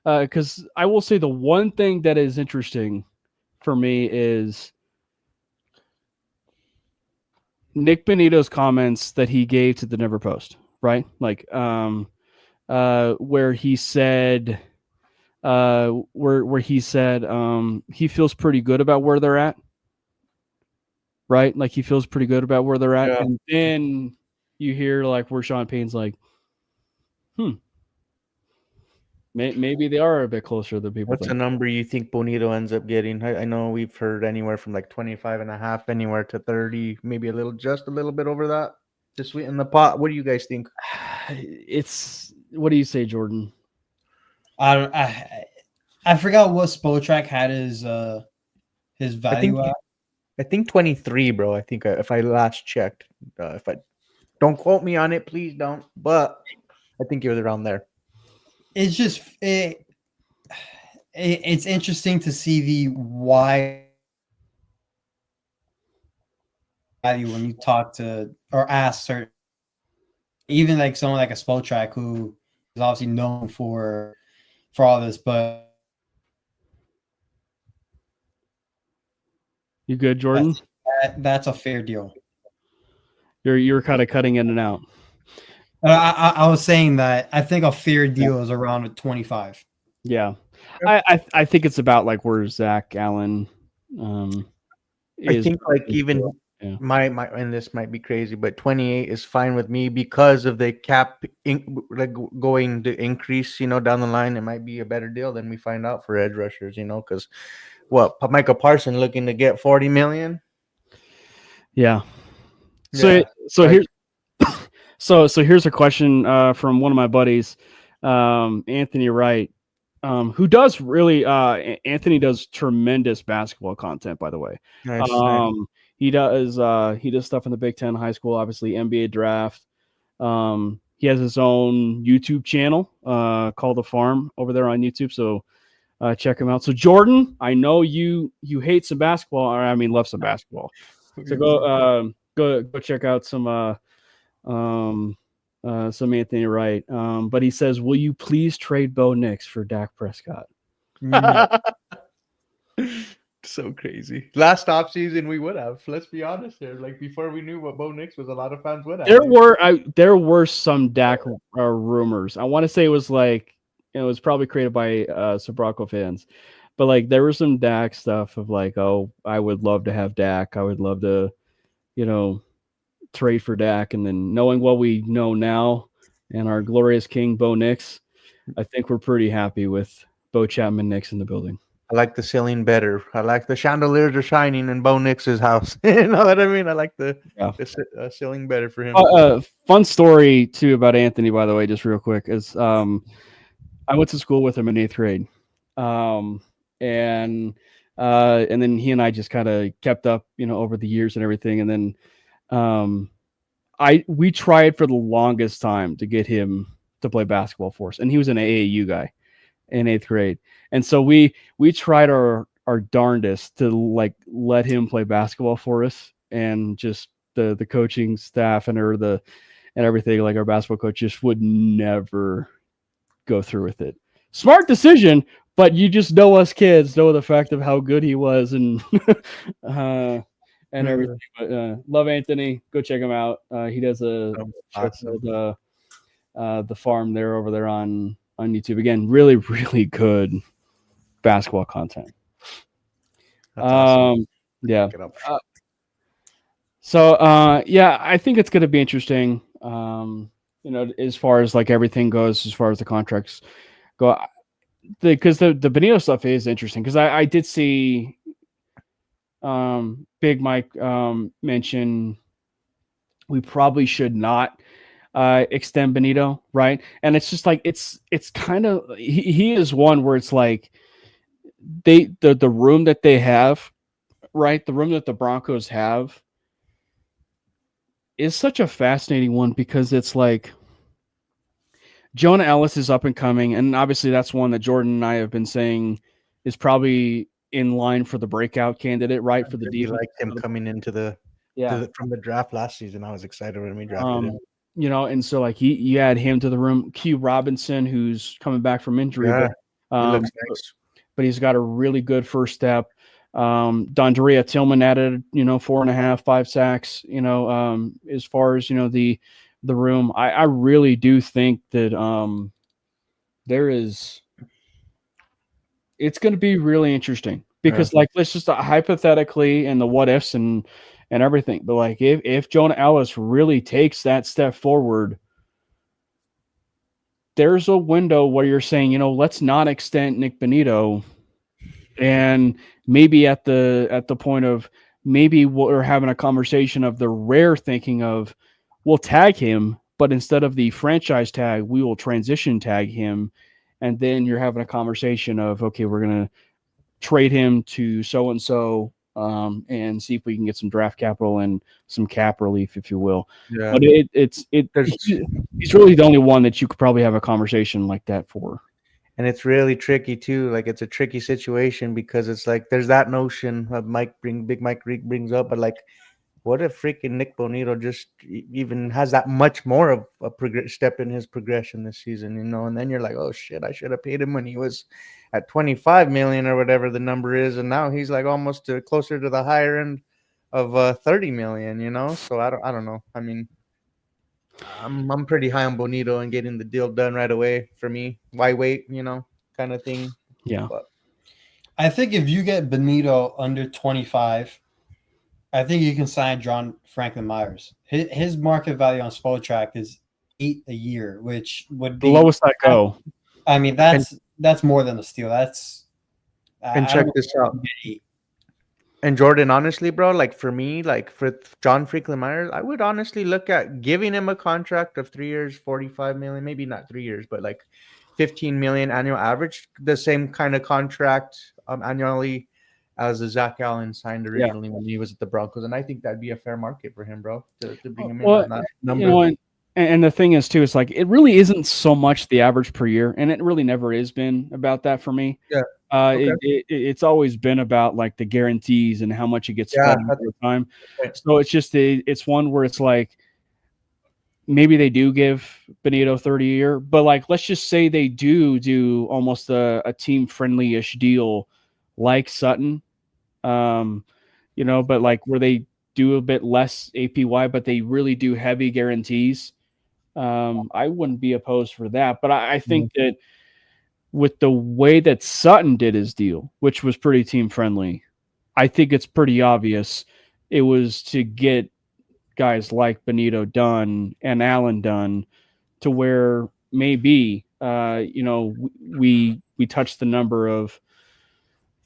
Because I will say the one thing that is interesting for me is Nick Bonito's comments that he gave to the Denver Post, right? Like, where he said, where he said, he feels pretty good about where they're at, right? Like he feels pretty good about where they're at, and then you hear like where Sean Payne's like, maybe they are a bit closer than people. What's the number you think Bonito ends up getting? I know we've heard anywhere from like 25.5 anywhere to 30, maybe just a little bit over that to sweeten the pot. What do you guys think? What do you say, Jordan? I forgot what Spotrac had his value at. I think 23, bro. I think if I last checked, if I don't quote me on it, please don't. But I think it was around there. It's just it's interesting to see the why value when you talk to or ask certain, even like someone like a Spotrac who is obviously known for all this, but you good, Jordan? That's a fair deal. You're kind of cutting in and out. I was saying that I think a fair deal is around 25. Yeah, I think it's about like where Zach Allen. I think like even my and this might be crazy, but 28 is fine with me because of the cap going to increase. Down the line, it might be a better deal than we find out for edge rushers. Because Micah Parsons looking to get 40 million. Yeah. So here's a question from one of my buddies. Anthony Wright, who does really Anthony does tremendous basketball content, by the way. Nice. He does stuff in the Big Ten, high school, obviously NBA draft. He has his own YouTube channel called The Farm over there on YouTube, so check him out. So Jordan, I know you hate some basketball, or I mean love some basketball. So go check out some Anthony Wright. But he says, will you please trade Bo Nix for Dak Prescott? So crazy. Last offseason we would have. Let's be honest here. Like before we knew what Bo Nix was, a lot of fans would have. There were some Dak rumors. I want to say it was probably created by some Bronco fans. But like there was some Dak stuff of like, oh, I would love to have Dak. I would love to, trade for Dak. And then knowing what we know now and our glorious king Bo Nix, I think we're pretty happy with Bo Chapman Nix in the building. I like the ceiling better. I like the chandeliers are shining in Bo Nix's house. You know what I mean? I like the ceiling better for him. Fun story too about Anthony, by the way, just real quick, is I went to school with him in 8th grade. And then he and I just kind of kept up, over the years and everything. And then we tried for the longest time to get him to play basketball for us, and he was an AAU guy in 8th grade. And so we tried our darndest to like let him play basketball for us, and just the coaching staff and everything, like our basketball coach just would never go through with it. Smart decision, but you just know us kids know the fact of how good he was and everything. But love Anthony. Go check him out. He does the farm over there on YouTube. Again, really, really good basketball content. That's awesome. Yeah. I think it's going to be interesting. As far as like everything goes, as far as the contracts go, because the Benito stuff is interesting. Because I did see Big Mike mention we probably should not extend Benito, right? And it's just like it's kind of he is one where it's like the room that they have, right? The room that the Broncos have is such a fascinating one, because it's like Jonah Ellis is up and coming, and obviously that's one that Jordan and I have been saying is probably in line for the breakout candidate, right? For the defense. I liked him coming into from the draft last season. I was excited when we drafted him. And so like you add him to the room. Q Robinson, who's coming back from injury, he looks nice. But he's got a really good first step. Dondrea Tillman added, 4.5, 5 sacks, as far as, the room. I really do think that it's going to be really interesting, because like, let's just hypothetically and the what ifs and everything. But like, if Jonah Ellis really takes that step forward, there's a window where you're saying, let's not extend Nick Benito. And maybe at the point of maybe we're having a conversation of the rare thinking of, we'll tag him, but instead of the franchise tag, we will transition tag him. And then you're having a conversation of, okay, we're going to trade him to so-and-so and see if we can get some draft capital and some cap relief, if you will. Yeah. But he's really the only one that you could probably have a conversation like that for. And it's really tricky too. Like, it's a tricky situation, because it's like there's that notion of Big Mike brings up, but like, what if freaking Nick Bonito just even has that much more of a step in his progression this season, And then you're like, oh shit, I should have paid him when he was at 25 million or whatever the number is, and now he's like almost closer to the higher end of 30 million, So I don't know. I mean, I'm pretty high on Bonito and getting the deal done right away for me. Why wait, kind of thing. Yeah. But I think if you get Benito under 25, I think you can sign John Franklin Myers. His market value on Spotrac is 8 a year, which would be the lowest I go. I mean, that's more than a steal. And check this out. And Jordan, honestly, bro, like for me, like for John Franklin Myers, I would honestly look at giving him a contract of 3 years, 45 million, maybe not 3 years, but like 15 million annual average, the same kind of contract annually as the Zach Allen signed Yeah. originally when he was at the Broncos. And I think that'd be a fair market for him, bro, to bring him in Well, on that you number. know, and the thing is too, it's like it really isn't so much the average per year, and it really never has been about that for me. Yeah. Okay. It's always been about like the guarantees and how much it gets Yeah, spread out over time. right. So it's just it's one where it's like maybe they do give Benito 30 a year, but like let's just say they do almost a team friendly ish deal like Sutton, but like where they do a bit less APY, but they really do heavy guarantees. I wouldn't be opposed for that, but I think that with the way that Sutton did his deal, which was pretty team friendly, I think it's pretty obvious it was to get guys like Benito done and Allen done to where maybe we touched the number of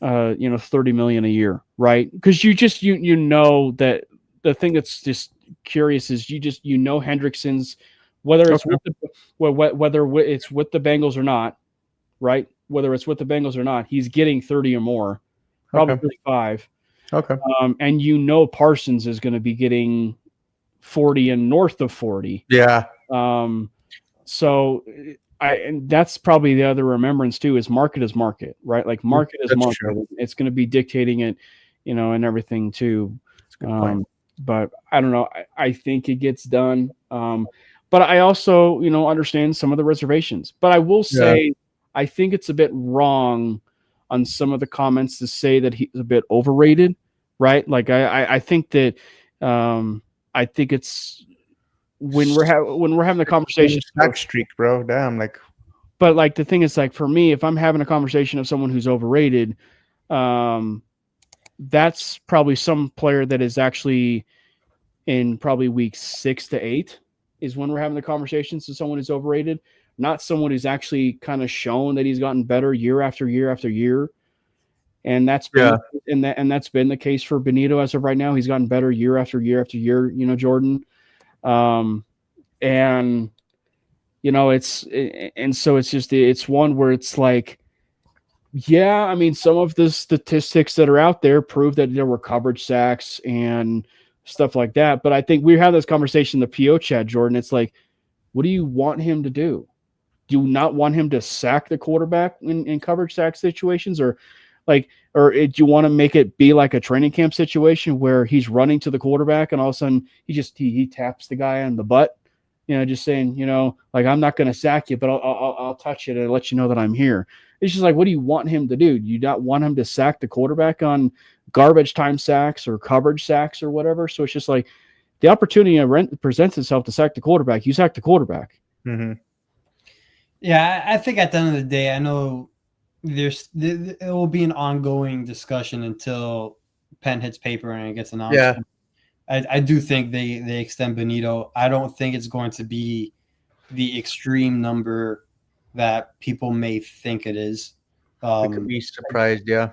30 million a year, right? Because you know that the thing that's just curious is Hendrickson's whether it's with it's with the Bengals or not, right? Whether it's with the Bengals or not, he's getting 30 or more, probably 35. Okay. And Parsons is going to be getting 40 and north of 40. Yeah. So and that's probably the other remembrance too is market is market, right? Like market is market. True. It's going to be dictating it, and everything too. That's a good point. But I don't know. I think it gets done. But I also, understand some of the reservations. But I will say, I think it's a bit wrong on some of the comments to say that he's a bit overrated, right? Like I think that I think it's when we're having the conversation back streak, bro. Damn, like. But like the thing is, like for me, if I'm having a conversation of someone who's overrated, that's probably some player that is actually in probably week 6 to 8 is when we're having the conversations to someone who's overrated, not someone who's actually kind of shown that he's gotten better year after year after year. And that's been and that's been the case for Benito as of right now. He's gotten better year after year after year, Jordan. And it's one where it's like, yeah, I mean, some of the statistics that are out there prove that there were coverage sacks and stuff like that. But I think we have this conversation in the PO chat, Jordan. It's like, what do you want him to do? Do you not want him to sack the quarterback in coverage sack situations, or do you want to make it be like a training camp situation where he's running to the quarterback and all of a sudden he taps the guy on the butt, just saying, like, I'm not going to sack you, but I'll touch it and let you know that I'm here. It's just like, what do you want him to do? Do you not want him to sack the quarterback on garbage time sacks or coverage sacks or whatever? So it's just like the opportunity presents itself to sack the quarterback. You sack the quarterback. Mm-hmm. Yeah, I think at the end of the day, I know it will be an ongoing discussion until pen hits paper and it gets announced. Yeah. I do think they extend Benito. I don't think it's going to be the extreme number that people may think it is. I could be surprised, yeah.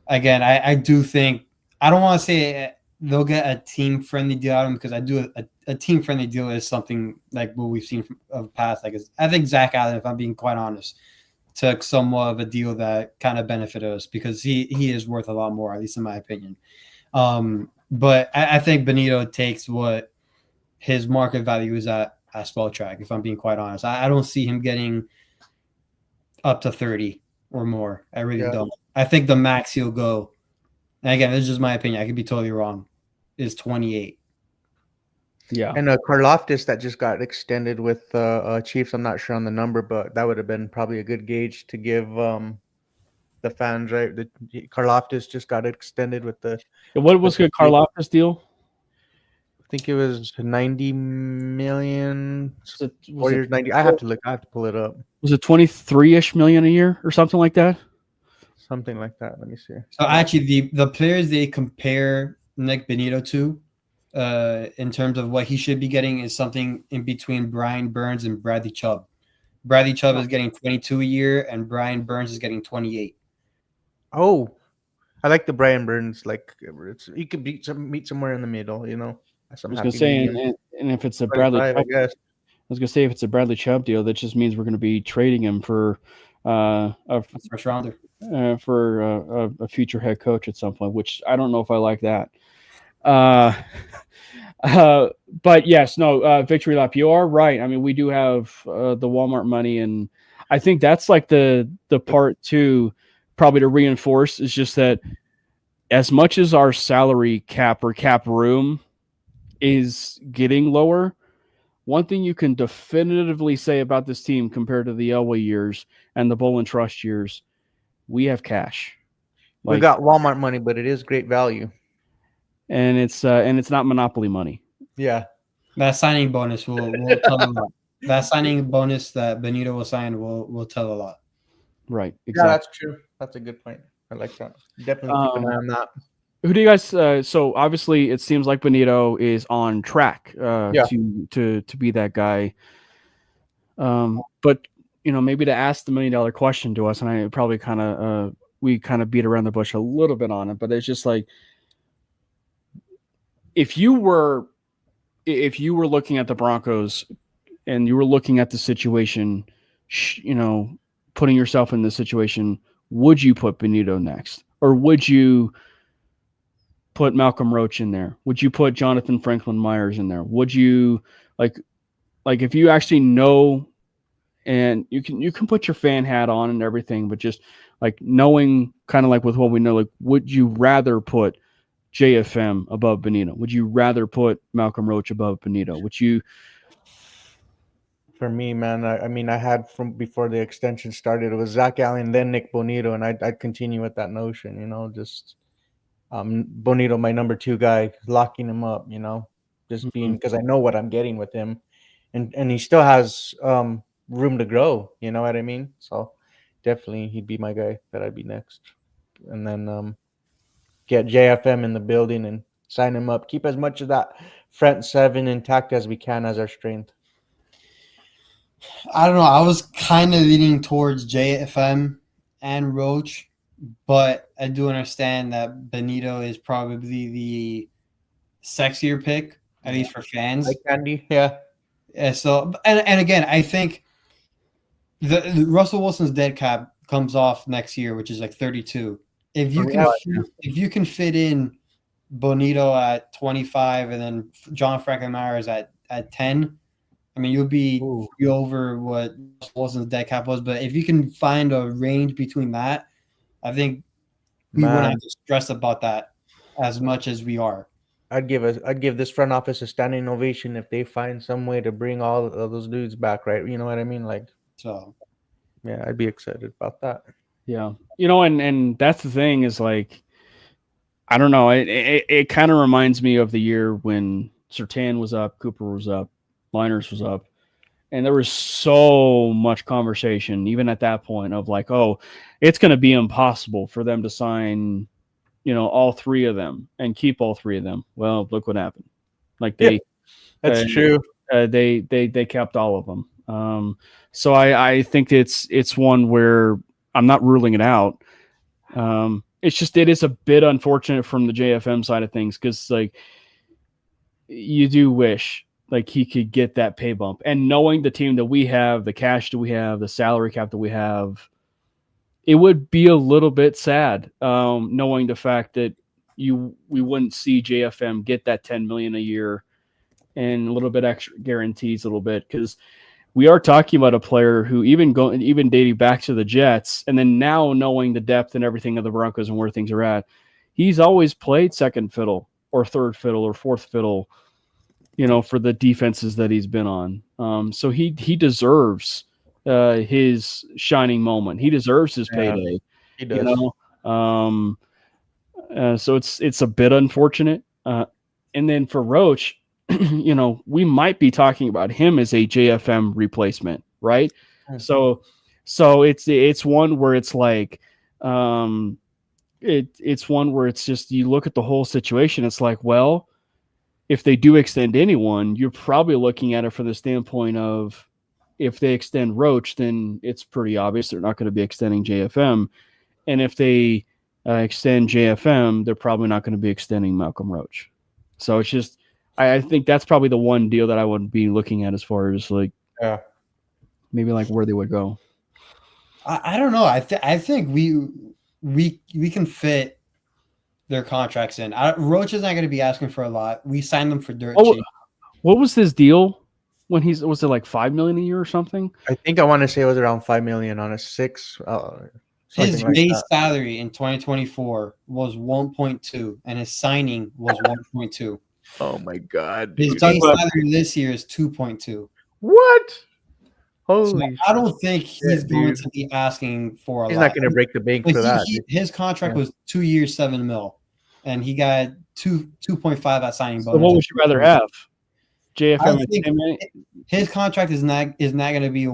Again, I do think – I don't want to say they'll get a team-friendly deal out of him because I do a team-friendly deal is something like what we've seen from the past. Like I think Zach Allen, if I'm being quite honest, took somewhat of a deal that kind of benefited us because he is worth a lot more, at least in my opinion. But I think Benito takes what his market value is at Spelltrack, if I'm being quite honest. I don't see him getting up to 30 or more. I really don't. I think the max he'll go, and again, this is just my opinion, I could be totally wrong, is 28. Yeah. And Karlaftis that just got extended with Chiefs. I'm not sure on the number, but that would have been probably a good gauge to give the fans, right? The Karlaftis just got extended with the. What was the Karlaftis deal? I think it was 90 million. 4 years, 90. I have to look. I have to pull it up. Was it 23-ish million a year or something like that? Something like that. Let me see. So actually, the players they compare Nick Benito to, in terms of what he should be getting, is something in between Brian Burns and Bradley Chubb. Bradley Chubb is getting 22 a year, and Brian Burns is getting 28. Oh, I like the Brian Burns. Like you could meet somewhere in the middle. I Some was gonna happy say, medium. and if it's a Bradley 25, I Chubb, guess. I was gonna say if it's a Bradley Chubb deal, that just means we're gonna be trading him for a First rounder. a future head coach at some point. Which I don't know if I like that. Uh, but yes, no, victory lap. You are right. I mean, we do have the Walmart money, and I think that's like the part too, probably to reinforce is just that as much as our salary cap or cap room is getting lower, one thing you can definitively say about this team compared to the Elway years and the Bolin Trust years, we have cash. We got Walmart money, but it is great value. And it's not monopoly money. Yeah. That signing bonus will tell a lot. That signing bonus that Benito will sign will tell a lot. Right. Exactly. Yeah, that's true. That's a good point. I like that. Definitely keep an eye on that. Who do you guys? So obviously, it seems like Benito is on track Yeah. to be that guy. But maybe to ask the $1 million question to us, and I probably we kind of beat around the bush a little bit on it, but it's just like if you were looking at the Broncos and you were looking at the situation, putting yourself in the situation, would you put Benito next, or would you put Malcolm Roach in there? Would you put Jonathan Franklin Myers in there? Would you like if you actually know, and you can put your fan hat on and everything, but just like knowing kind of like with what we know, like would you rather put JFM above Benito? Would you rather put Malcolm Roach above Benito? Would you? For me, man, I mean, I had from before the extension started, it was Zach Allen, then Nick Bonito, and I'd continue with that notion, just Bonito, my number 2 guy, locking him up, just being because I know what I'm getting with him, and he still has room to grow. You know what I mean? So definitely he'd be my guy that I'd be next, and then get JFM in the building and sign him up. Keep as much of that front 7 intact as we can as our strength. I don't know. I was kind of leaning towards JFM and Roach, but I do understand that Benito is probably the sexier pick, at least for fans. Like Candy, yeah. So, and again, I think the Russell Wilson's dead cap comes off next year, which is like 32. If you can fit in Bonito at 25 and then John Franklin Myers at 10, I mean, you'll be over what Russell Wilson's dead cap was. But if you can find a range between that, I think we wouldn't have to stress about that as much as we are. I'd give this front office a standing ovation if they find some way to bring all of those dudes back, right? You know what I mean? Like, so yeah, I'd be excited about that. Yeah, and that's the thing is like, I don't know. It kind of reminds me of the year when Surtain was up, Cooper was up, Liners was up, and there was so much conversation even at that point of like, oh, it's going to be impossible for them to sign, all 3 of them and keep all 3 of them. Well, look what happened. Like that's true. They kept all of them. So I think it's one where I'm not ruling it out. It's just it is a bit unfortunate from the JFM side of things because like you do wish like he could get that pay bump, and knowing the team that we have, the cash that we have, the salary cap that we have, it would be a little bit sad knowing the fact that we wouldn't see JFM get that $10 million a year and a little bit extra guarantees a little bit because we are talking about a player who even dating back to the Jets and then now knowing the depth and everything of the Broncos and where things are at, he's always played second fiddle or third fiddle or fourth fiddle, for the defenses that he's been on. So he deserves his shining moment. He deserves his payday. He does. So it's a bit unfortunate. And then for Roach, we might be talking about him as a JFM replacement, right? Mm-hmm. So it's one where it's like, it's one where it's just, you look at the whole situation. It's like, well, if they do extend anyone, you're probably looking at it from the standpoint of if they extend Roach, then it's pretty obvious they're not going to be extending JFM. And if they extend JFM, they're probably not going to be extending Malcolm Roach. So it's just, I think that's probably the one deal that I would be looking at as far as like, maybe like where they would go. I don't know. I think we can fit their contracts in. Roach is not going to be asking for a lot. We signed them for dirt cheap. What was his deal when was it like $5 million a year or something? I think I want to say it was around $5 million on a 6. His base salary in 2024 was 1.2, and his signing was 1.2. Oh my God! His base salary this year is 2.2. What? Holy! So I don't think he's going to be asking for a lot. He's not going to break the bank for that. His contract was 2 years, $7 million, and he got 2.5 at signing bonus. So what would you rather have? JFM. His contract is not going to be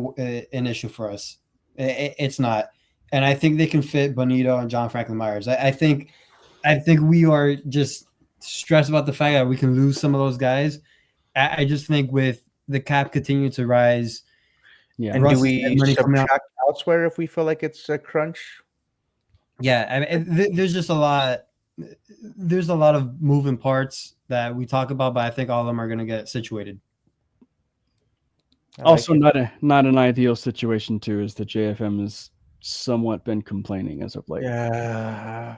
an issue for us. It's not, and I think they can fit Bonito and John Franklin Myers. I think we are just stressed about the fact that we can lose some of those guys. I just think with the cap continuing to rise. Yeah, and do we subtract elsewhere if we feel like it's a crunch? Yeah, I mean, there's just a lot. There's a lot of moving parts that we talk about, but I think all of them are going to get situated. Also, not an ideal situation too is that JFM has somewhat been complaining as of late. Yeah,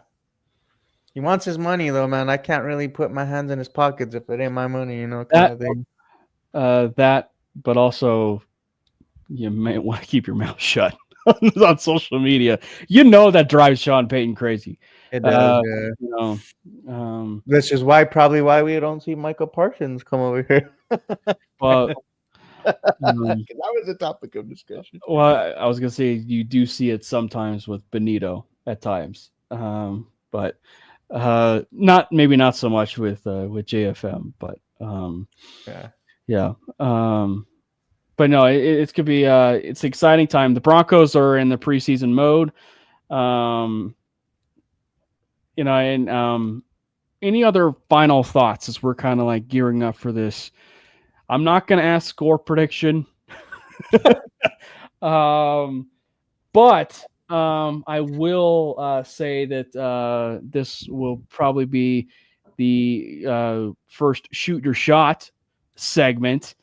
he wants his money though, man. I can't really put my hands in his pockets if it ain't my money, you know. Kind of thing. That, but also. You may want to keep your mouth shut on social media. You know that drives Sean Payton crazy. It does. You know, this is probably why we don't see Michael Parsons come over here. But that was a topic of discussion. Well, I was gonna say you do see it sometimes with Benito at times, but maybe not so much with JFM. But yeah. But no, it's gonna be it's an exciting time. The Broncos are in the preseason mode. You know, and any other final thoughts as we're kind of like gearing up for this? I'm not gonna ask score prediction, but I will say that this will probably be the first shoot your shot segment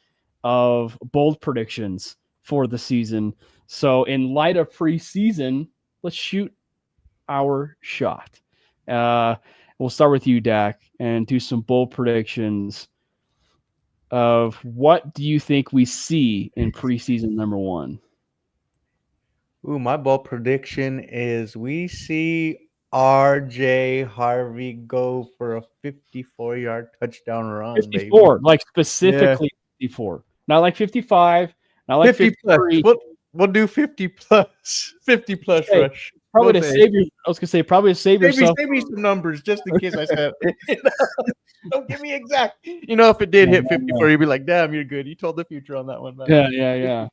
of bold predictions for the season. So in light of preseason, let's shoot our shot. We'll start with you, Dak, and do some bold predictions of what do you think we see in preseason number 1? Ooh, my bold prediction is we see RJ Harvey go for a 54-yard touchdown run. 54, baby. Like specifically 54. Not like 55, not like 50 plus. We'll do 50 plus. 50 plus rush. Probably to save your. I was gonna say probably to save yourself. Save me some numbers just in case I said. Don't give me exact. You know, if it did hit 54, you'd be like, "Damn, you're good. You told the future on that one, man." Yeah.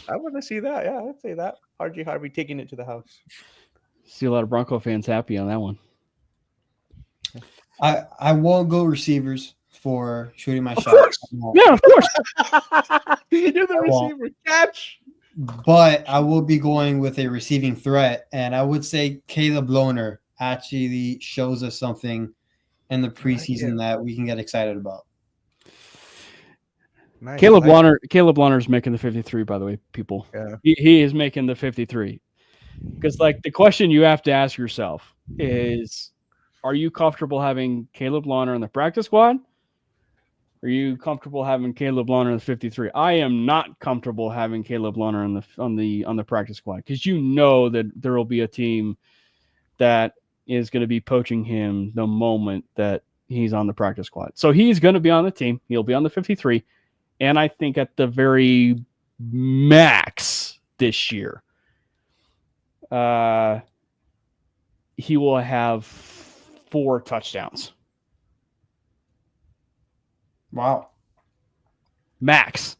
I want to see that. Yeah, I'd say that. RJ Harvey taking it to the house. See a lot of Bronco fans happy on that one. I won't go receivers for shooting my shot. Yeah, of course. You're the receiver. Catch. But I will be going with a receiving threat, and I would say Caleb Lohner actually shows us something in the preseason that we can get excited about. Nice. Caleb Lohner is making the 53, by the way, people. Yeah. He is making the 53. Because, like, the question you have to ask yourself is, are you comfortable having Caleb Lohner in the practice squad? Are you comfortable having Caleb Lohner in the 53? I am not comfortable having Caleb Lohner on the practice squad because you know that there will be a team that is going to be poaching him the moment that he's on the practice squad. So he's going to be on the team. He'll be on the 53. And I think at the very max this year, he will have 4 touchdowns. Wow. Max.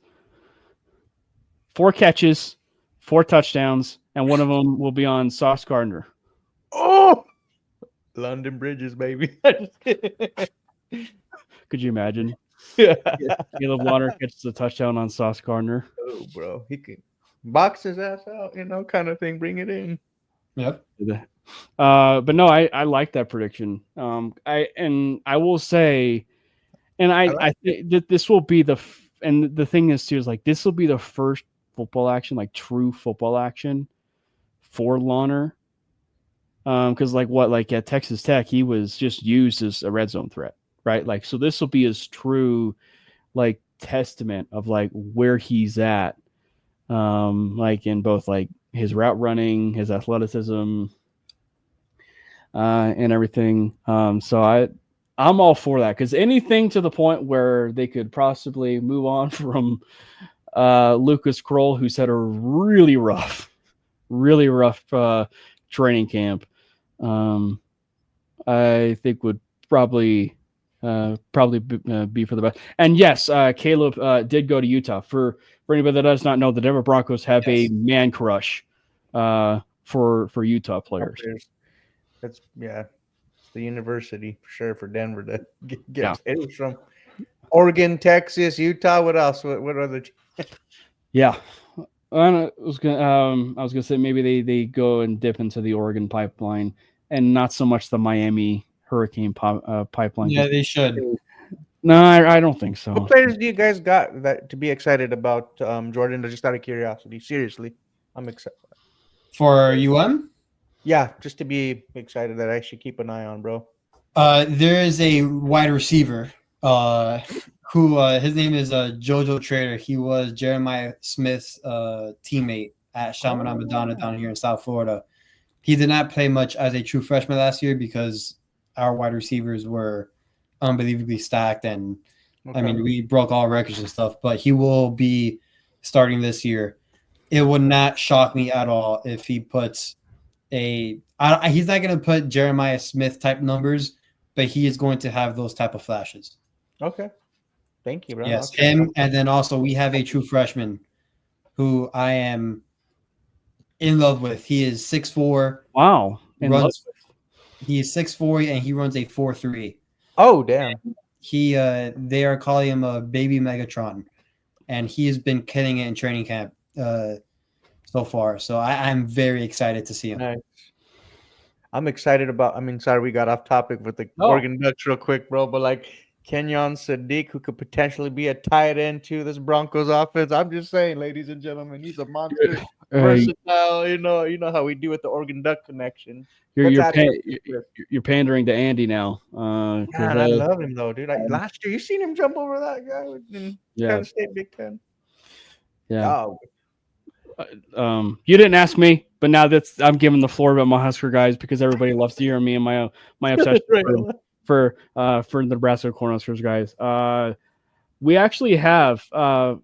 4 catches, 4 touchdowns, and one of them will be on Sauce Gardner. Oh! London Bridges, baby. Could you imagine? Yeah. Caleb Lohner catches a touchdown on Sauce Gardner. Oh, bro. He can box his ass out, kind of thing. Bring it in. Yep. But no, I like that prediction. I will say, and I think that this will be and the thing is too is like this will be the first football action, like true football action for Lawner. Because like at Texas Tech, he was just used as a red zone threat, right? Like, so this will be his true like testament of like where he's at, like in both like his route running, his athleticism, and everything. So I'm all for that because anything to the point where they could possibly move on from Lucas Kroll, who's had a really rough training camp. I think would probably be for the best. And yes, Caleb did go to Utah. For anybody that does not know, the Denver Broncos have a man crush for Utah players. That's it's the university for sure for Denver to get players from. Oregon, Texas, Utah. What else? What other? Yeah. I was gonna say maybe they go and dip into the Oregon pipeline and not so much the Miami Hurricane pipeline. Yeah, they should. No, I don't think so. What players do you guys got that to be excited about, Jordan? Just out of curiosity, seriously, I'm excited For UM. Yeah, just to be excited that I should keep an eye on, bro. There is a wide receiver who his name is Jojo Trader. He was Jeremiah Smith's teammate at Chaminade Madonna down here in South Florida. He did not play much as a true freshman last year because our wide receivers were unbelievably stacked, and I mean we broke all records and stuff. But he will be starting this year. It would not shock me at all if he puts he's not going to put Jeremiah Smith type numbers, but he is going to have those type of flashes. Okay. Thank you, bro. Yes, him, and then also we have a true freshman who I am in love with. He is 6'4". Wow. He is 6'4", and he runs a 4.3. Oh, damn. They are calling him a baby Megatron, and he has been killing it in training camp so far. So I'm very excited to see him. Nice. I'm excited about. I mean, sorry we got off topic with the Oregon Ducks real quick, bro. But like Kenyon Sadiq, who could potentially be a tight end to this Broncos offense. I'm just saying, ladies and gentlemen, he's a monster, versatile. You know how we do with the Oregon Duck connection. You're pandering to Andy now. Man, I love him though, dude. Last year, you seen him jump over that guy in Penn State Big Ten. Yeah. You didn't ask me, but now I'm giving the floor about my Husker guys because everybody loves to hear me and my obsession for the Nebraska Cornhuskers guys. We actually have I'm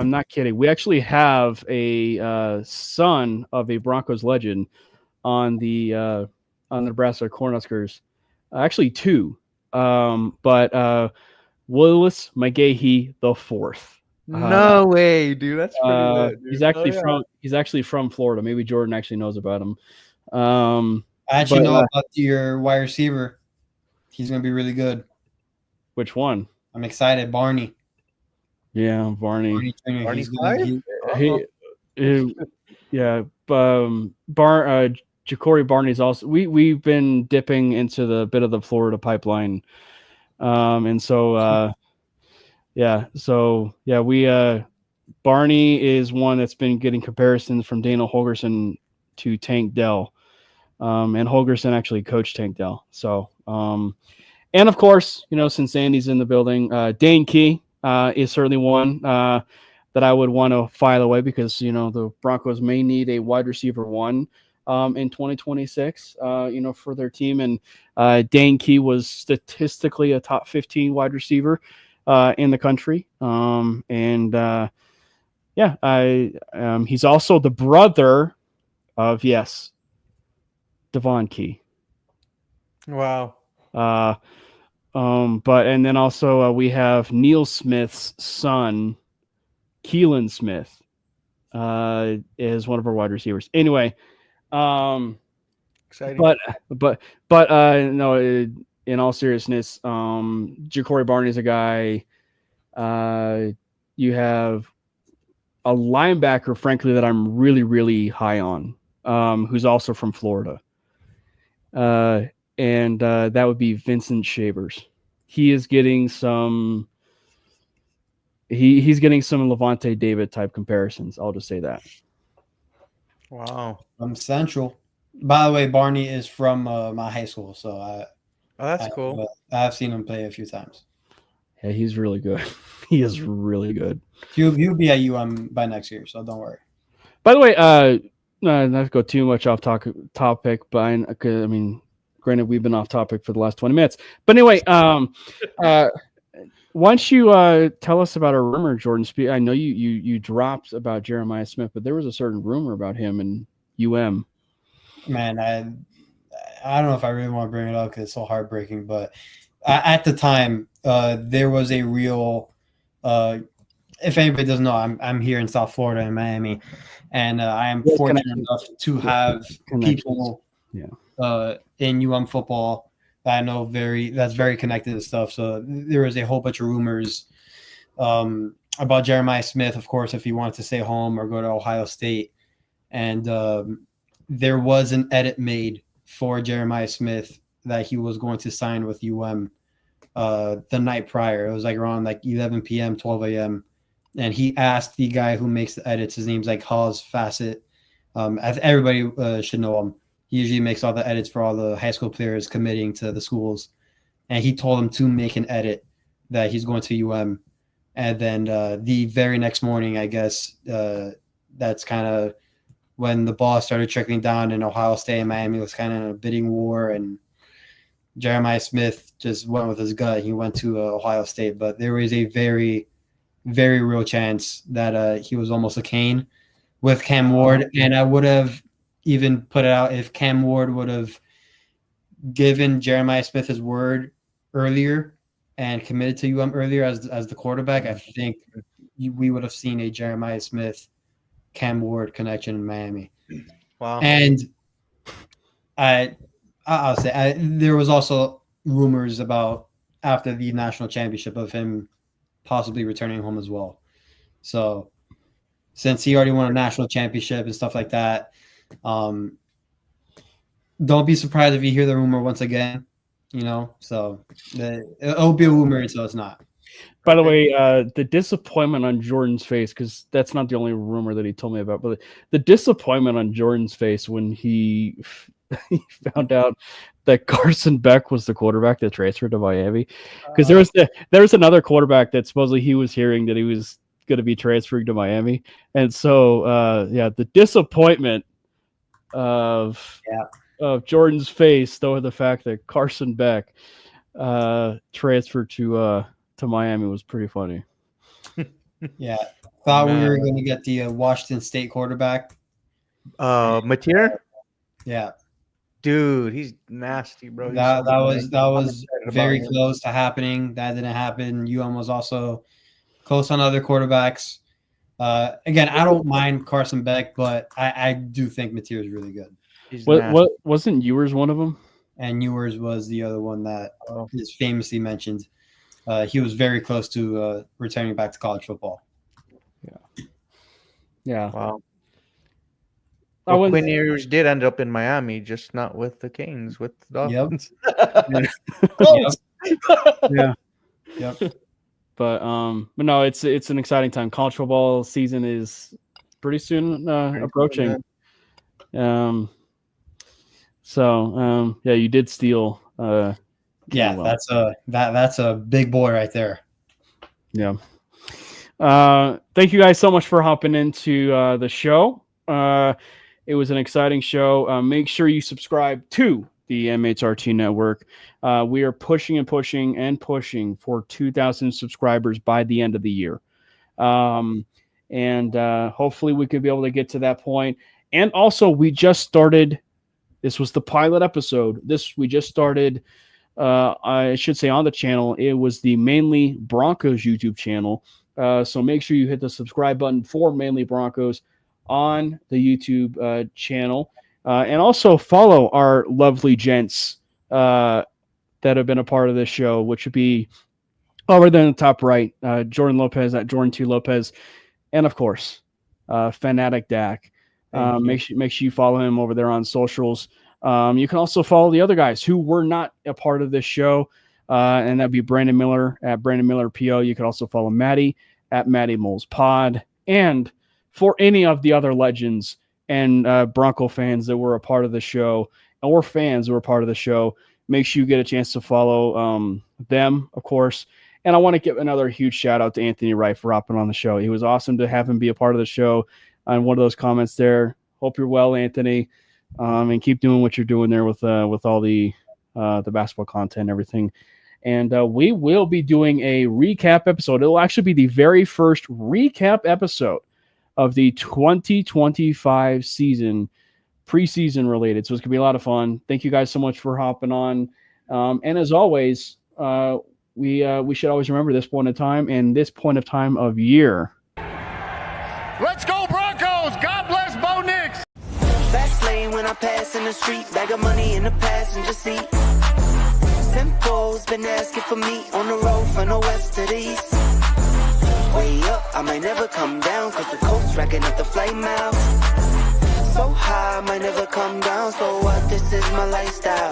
not kidding. We actually have a son of a Broncos legend on the Nebraska Cornhuskers. Actually two. But Willis McGahee the fourth. No way, dude. That's pretty lit, He's actually from Florida. Maybe Jordan actually knows about him. I actually know about your wide receiver. He's going to be really good. Which one? I'm excited. Barney. Yeah, Barney. Barney Ja'Cory Barney's also. We've been dipping into the bit of the Florida pipeline, and so. Barney is one that's been getting comparisons from Daniel Holgorsen to Tank Dell, and Holgorsen actually coached Tank Dell. So, and of course, since Andy's in the building, Dane Key is certainly one that I would want to file away because the Broncos may need a wide receiver one in 2026, for their team, and Dane Key was statistically a top 15 wide receiver in the country. He's also the brother of Devon Key. Wow. And then also we have Neil Smith's son, Keelan Smith, is one of our wide receivers. Anyway, exciting. But no. In all seriousness, Ja'Cory Barney is a guy. You have a linebacker, frankly, that I'm really, really high on, who's also from Florida. and that would be Vincent Shavers. He is getting some. He's getting some Levante David type comparisons. I'll just say that. Wow. From Central. By the way, Barney is from my high school, so Oh, that's cool. I've seen him play a few times. Yeah, he's really good. He is really good. He'll be at UM by next year, so don't worry. By the way, not to go too much off topic, but I mean, granted, we've been off topic for the last 20 minutes. But anyway, why don't you tell us about a rumor, Jordan? I know you dropped about Jeremiah Smith, but there was a certain rumor about him in UM. Man, I don't know if I really want to bring it up because it's so heartbreaking, but at the time, there was a real. If anybody doesn't know, I'm here in South Florida in Miami, and I am fortunate enough to have people in UM football that I know that's very connected to stuff. So there was a whole bunch of rumors about Jeremiah Smith, of course, if he wanted to stay home or go to Ohio State. And there was an edit made for Jeremiah Smith that he was going to sign with UM the night prior. It was like around like 11 p.m., 12 a.m. And he asked the guy who makes the edits, his name's like Hawes Fassett. Everybody should know him. He usually makes all the edits for all the high school players committing to the schools. And he told him to make an edit that he's going to UM. And then the very next morning, I guess, that's kind of when the ball started trickling down in Ohio State and Miami was kind of in a bidding war. And Jeremiah Smith just went with his gut. He went to Ohio State. But there was a very, very real chance that he was almost a Cane with Cam Ward. And I would have even put it out if Cam Ward would have given Jeremiah Smith his word earlier and committed to UM earlier as the quarterback. I think we would have seen a Jeremiah Smith Cam Ward connection in Miami. Wow. And I'll say there was also rumors about after the national championship of him possibly returning home as well. So since he already won a national championship and stuff like that, don't be surprised if you hear the rumor once again, so it'll be a rumor until it's not. By the way, the disappointment on Jordan's face, because that's not the only rumor that he told me about, but the disappointment on Jordan's face when he found out that Carson Beck was the quarterback that transferred to Miami, because there was another quarterback that supposedly he was hearing that he was going to be transferring to Miami, and so the disappointment of Jordan's face, though, the fact that Carson Beck transferred to Miami was pretty funny. Yeah, thought we were going to get the Washington State quarterback, Mateer. Yeah, dude, he's nasty, bro. That was very close to happening. That didn't happen. UM was also close on other quarterbacks. Again, I don't mind Carson Beck, but I do think Mateer is really good. What wasn't Ewers one of them? And Ewers was the other one that is famously mentioned. He was very close to returning back to college football. Yeah. Wow. Quinn Ewers did end up in Miami, just not with the Kings, with the Dolphins. Yep. But no, it's an exciting time. College football season is pretty soon approaching. You did steal. That's a big boy right there. Yeah. Thank you guys so much for hopping into the show. It was an exciting show. Make sure you subscribe to the MHRT Network. We are pushing for 2,000 subscribers by the end of the year. And hopefully we could be able to get to that point. And also, we just started. This was the pilot episode. We just started, I should say, on the channel. It was the Mainly Broncos YouTube channel. So make sure you hit the subscribe button for Mainly Broncos on the YouTube channel. And also follow our lovely gents that have been a part of this show, which would be over there in the top right, Jordan Lopez at Jordan 2 Lopez. And, of course, Fanatic Dak. Make sure you follow him over there on socials. You can also follow the other guys who were not a part of this show, and that'd be Brandon Miller at Brandon Miller PO. You can also follow Maddie at Maddie Moles Pod. And for any of the other legends and Bronco fans that were a part of the show, or fans who were part of the show, make sure you get a chance to follow them, of course. And I want to give another huge shout out to Anthony Wright for hopping on the show. It was awesome to have him be a part of the show. And one of those comments there, hope you're well, Anthony, and keep doing what you're doing there with all the basketball content and everything. And we will be doing a recap episode. It'll actually be the very first recap episode of the 2025 season, preseason related. So it's gonna be a lot of fun. Thank you guys so much for hopping on. And as always, we should always remember this point in time and this point of time of year. Let's go Broncos! God bless Bo Nix! Fast lane when I pass in the street, bag of money in the passenger seat. Simcoe's been asking for me on the road from the west to the east. Way up, I might never come down, cause the coast racking up the flight miles. So high, I might never come down, so what, this is my lifestyle.